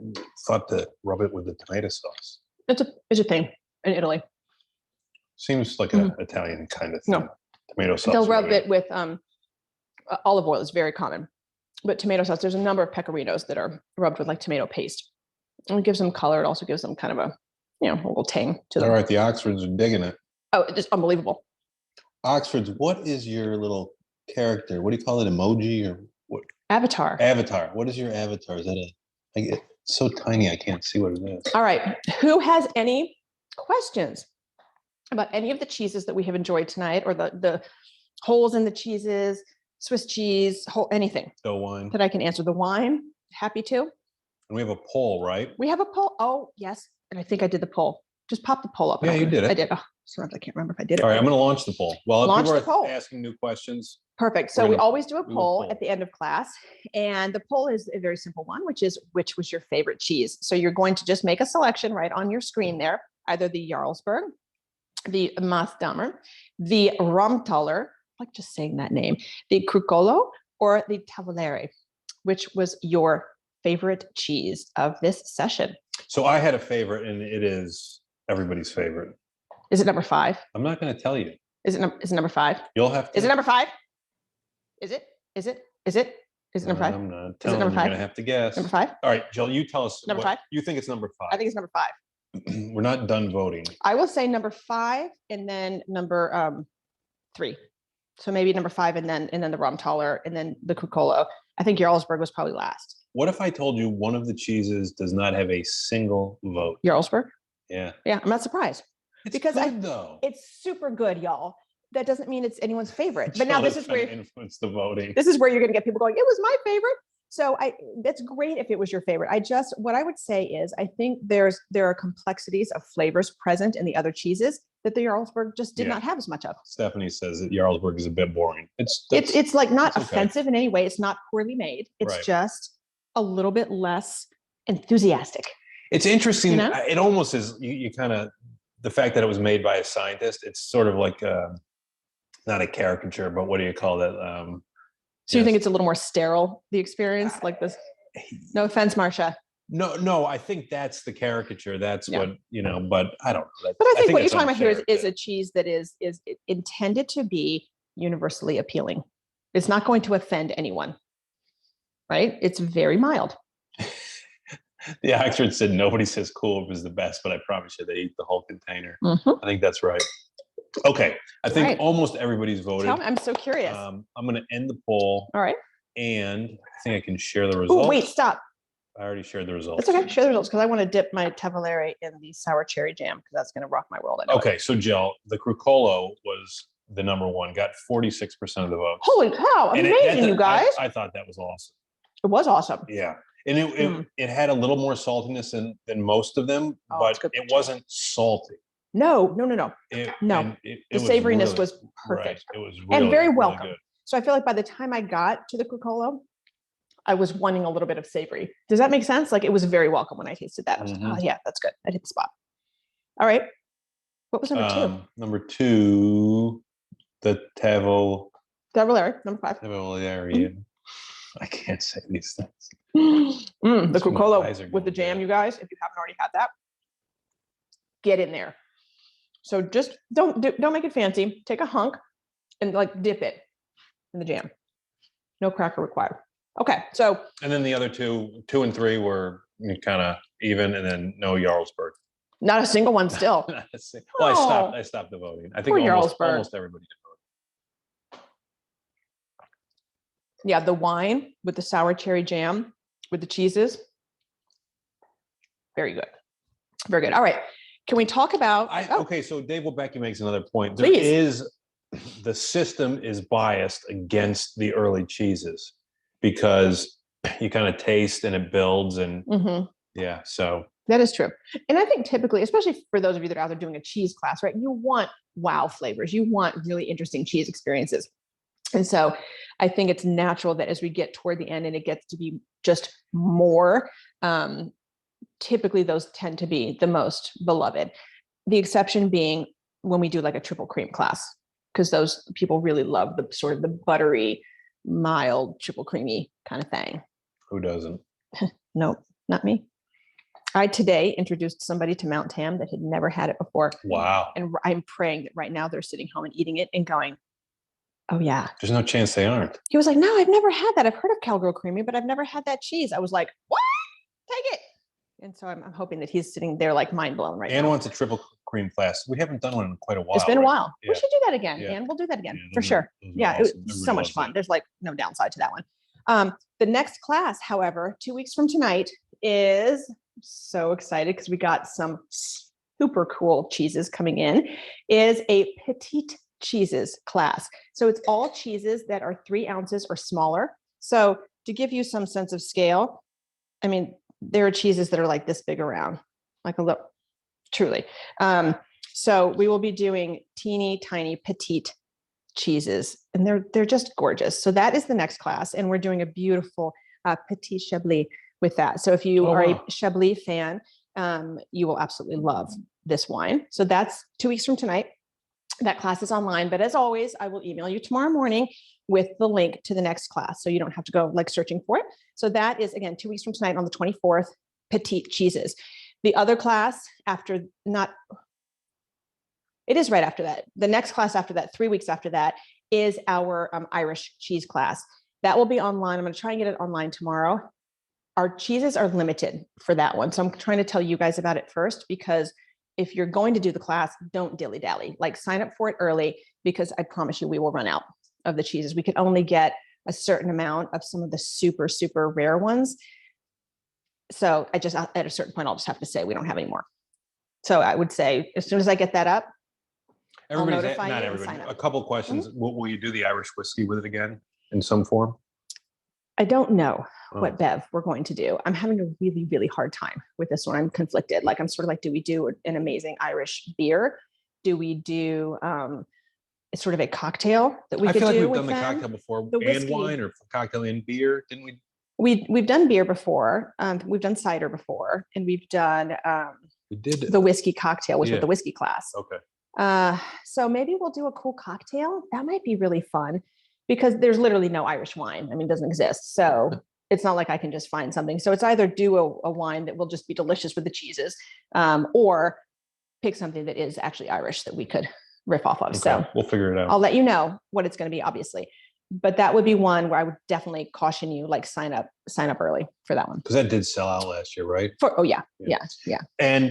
thought to rub it with the tomato sauce. It's a thing in Italy. Seems like an Italian kind of thing. No. Tomato sauce. They'll rub it with olive oil is very common. But tomato sauce, there's a number of pecorinos that are rubbed with like tomato paste. And it gives them color. It also gives them kind of a little tang to them. All right, the Oxfords are digging it. Oh, it's just unbelievable. Oxfords, what is your little character? What do you call it? Emoji or what? Avatar. Avatar. What is your avatar? Is that it's so tiny I can't see what it is. All right. Who has any questions about any of the cheeses that we have enjoyed tonight, or the holes in the cheeses, Swiss cheese, anything? The wine. That I can answer. The wine, happy to. And we have a poll, right? We have a poll. Oh, yes. And I think I did the poll. Just pop the poll up. Yeah, you did it. I did. Oh, sometimes I can't remember if I did it. All right, I'm going to launch the poll. Well, launch people the poll. Asking new questions. Perfect. So we always do a poll at the end of class. And the poll is a very simple one, which is, which was your favorite cheese? So you're going to just make a selection right on your screen there, either the Jarlsberg, the Mossdahmer, the Emmentaler, I like just saying that name, the Crucolo, or the Tavolero. Which was your favorite cheese of this session? So I had a favorite, and it is everybody's favorite. Is it number 5? I'm not going to tell you. Is it number 5? You'll have to. Is it number 5? Is it number 5? I'm not Is it telling number you. 5? You're going to have to guess. Number 5? All right, Jill, you tell us. Number 5? You think it's number 5? I think it's number 5. We're not done voting. I will say number 5, and then number 3. So maybe number 5 and then the Emmentaler and then the Cucola. I think Jarlsberg was probably last. What if I told you one of the cheeses does not have a single vote? Jarlsberg? Yeah. Yeah, I'm not surprised. It's because good, though. It's super good, y'all. That doesn't mean it's anyone's favorite. But now this is where influence the voting. This is where you're going to get people going, it was my favorite. So that's great if it was your favorite. What I would say is, I think there are complexities of flavors present in the other cheeses that the Jarlsberg just did not have as much of. Stephanie says that Jarlsberg is a bit boring. It's like not offensive in any way. It's not poorly made. It's just a little bit less enthusiastic. It's interesting. You know? It almost is, you kind of, the fact that it was made by a scientist, it's sort of like not a caricature, but what do you call that? So you think it's a little more sterile, the experience, like this? No offense, Marcia. No, I think that's the caricature. That's what, but I don't know. But I think what you're talking about here is a cheese that is intended to be universally appealing. It's not going to offend anyone, right? It's very mild. The expert said nobody says Cool is the best, but I promise you they eat the whole container. I think that's right. Okay, I think almost everybody's voted. I'm so curious. I'm going to end the poll. All right. And I think I can share the results. Oh, wait, stop. I already shared the results. It's okay. Share the results because I want to dip my Tavolero in the sour cherry jam because that's going to rock my world. Okay, so Jill, the Crucolo was the number 1, got 46% of the votes. Holy cow! Amazing, you guys. I thought that was awesome. It was awesome. Yeah. And it had a little more saltiness than most of them, but it wasn't salty. No. The savoriness was perfect. Right. It was really, and very really welcome. Good. So I feel like by the time I got to the Cucola, I was wanting a little bit of savory. Does that make sense? Like it was very welcome when I tasted that. I was like, oh yeah, that's good. I hit the spot. All right. What was number 2? Number 2, the Tavolero, number 5. Tavolero. I can't say these things. The Cucola with the jam, you guys, if you haven't already had that, get in there. So just don't make it fancy. Take a hunk and like dip it in the jam. No cracker required. Okay, so. And then the other 2 and 3 were kind of even, and then no Jarlsberg. Not a single one still. Well, I stopped the voting. I think almost everybody did vote. Yeah, the wine with the sour cherry jam with the cheeses. Very good. Very good. All right. Can we talk about? Okay, so Dave Webecki makes another point. The system is biased against the early cheeses because you kind of taste and it builds and so. That is true. And I think typically, especially for those of you that are out there doing a cheese class, right, you want wow flavors. You want really interesting cheese experiences. And so I think it's natural that as we get toward the end and it gets to be just more, typically those tend to be the most beloved. The exception being when we do like a triple cream class, because those people really love the sort of the buttery, mild, triple creamy kind of thing. Who doesn't? No, not me. I today introduced somebody to Mount Tam that had never had it before. Wow. And I'm praying that right now they're sitting home and eating it and going, oh yeah. There's no chance they aren't. He was like, no, I've never had that. I've heard of Cowgirl Creamy, but I've never had that cheese. I was like, what? Take it. And so I'm hoping that he's sitting there like mind blown right now. Anne wants a triple cream class. We haven't done one in quite a while. It's been a while. Yeah. We should do that again. Anne, we'll do that again for sure. Yeah, awesome. It was so much fun. There's like no downside to that one. The next class, however, 2 weeks from tonight is so excited because we got some super cool cheeses coming in, is a petite cheeses class. So it's all cheeses that are 3 ounces or smaller. So to give you some sense of scale, I mean, there are cheeses that are like this big around, like a little, truly. So we will be doing teeny tiny petite cheeses and they're just gorgeous. So that is the next class. And we're doing a beautiful petit Chablis with that. So if you are a Chablis fan, you will absolutely love this wine. So that's 2 weeks from tonight. That class is online, but as always, I will email you tomorrow morning with the link to the next class. So you don't have to go like searching for it. So that is again, 2 weeks from tonight on the 24th, petite cheeses. The other class it is right after that. The next class after that, 3 weeks after that, is our Irish cheese class. That will be online. I'm going to try and get it online tomorrow. Our cheeses are limited for that one. So I'm trying to tell you guys about it first because if you're going to do the class, don't dilly dally, like sign up for it early, because I promise you, we will run out of the cheeses. We could only get a certain amount of some of the super, super rare ones. So at a certain point, I'll just have to say, we don't have any more. So I would say, as soon as I get that up, Everybody's notify not you and everybody. sign up. A couple questions. Will you do the Irish whiskey with it again in some form? I don't know what Bev we're going to do. I'm having a really, really hard time with this one. I'm conflicted. Like, I'm sort of like, do we do an amazing Irish beer? Do we do sort of a cocktail that we could do? I feel like we've done the cocktail before, and wine, or cocktail and beer, didn't we? We've done beer before. We've done cider before, and we've done we did the whiskey cocktail, which was the whiskey class. Okay. So maybe we'll do a cool cocktail. That might be really fun, because there's literally no Irish wine. I mean, it doesn't exist. So it's not like I can just find something. So it's either do a wine that will just be delicious with the cheeses, or pick something that is actually Irish that we could riff off of. Okay, so we'll figure it out. I'll let you know what it's going to be, obviously. But that would be one where I would definitely caution you, like, sign up early for that one. Because that did sell out last year, right? Yeah. And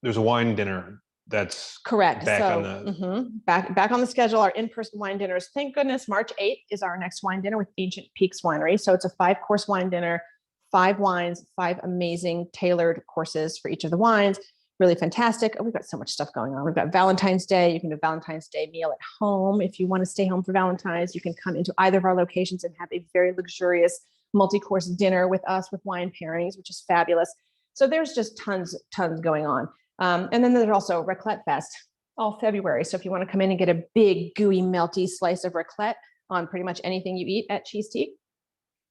there's a wine dinner that's correct. Back so on the back on the schedule. Our in-person wine dinners. Thank goodness, March 8th is our next wine dinner with Ancient Peaks Winery. So it's a 5-course wine dinner, 5 wines, 5 amazing tailored courses for each of the wines. Really fantastic. We've got so much stuff going on. We've got Valentine's Day. You can do a Valentine's Day meal at home. If you want to stay home for Valentine's, you can come into either of our locations and have a very luxurious multi-course dinner with us with wine pairings, which is fabulous. So there's just tons going on. And then there's also Raclette Fest all February. So if you want to come in and get a big, gooey, melty slice of raclette on pretty much anything you eat at Cheese Teak,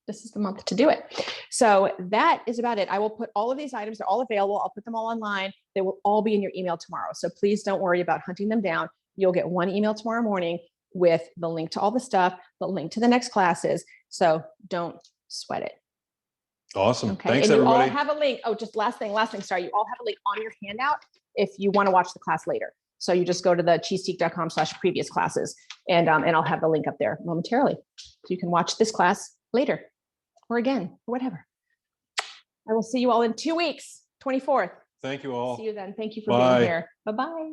this is the month to do it. So that is about it. I will put all of these items, they're all available. I'll put them all online. They will all be in your email tomorrow. So please don't worry about hunting them down. You'll get one email tomorrow morning with the link to all the stuff, the link to the next classes. So don't sweat it. Awesome. Okay. Thanks, and you everybody. all have a link. Oh, just last thing. Sorry. You all have a link on your handout if you want to watch the class later. So you just go to the cheesesteak.com/previous classes, and I'll have the link up there momentarily. So you can watch this class later or again, or whatever. I will see you all in 2 weeks, 24th. Thank you all. See you then. Thank you for being here. Bye-bye.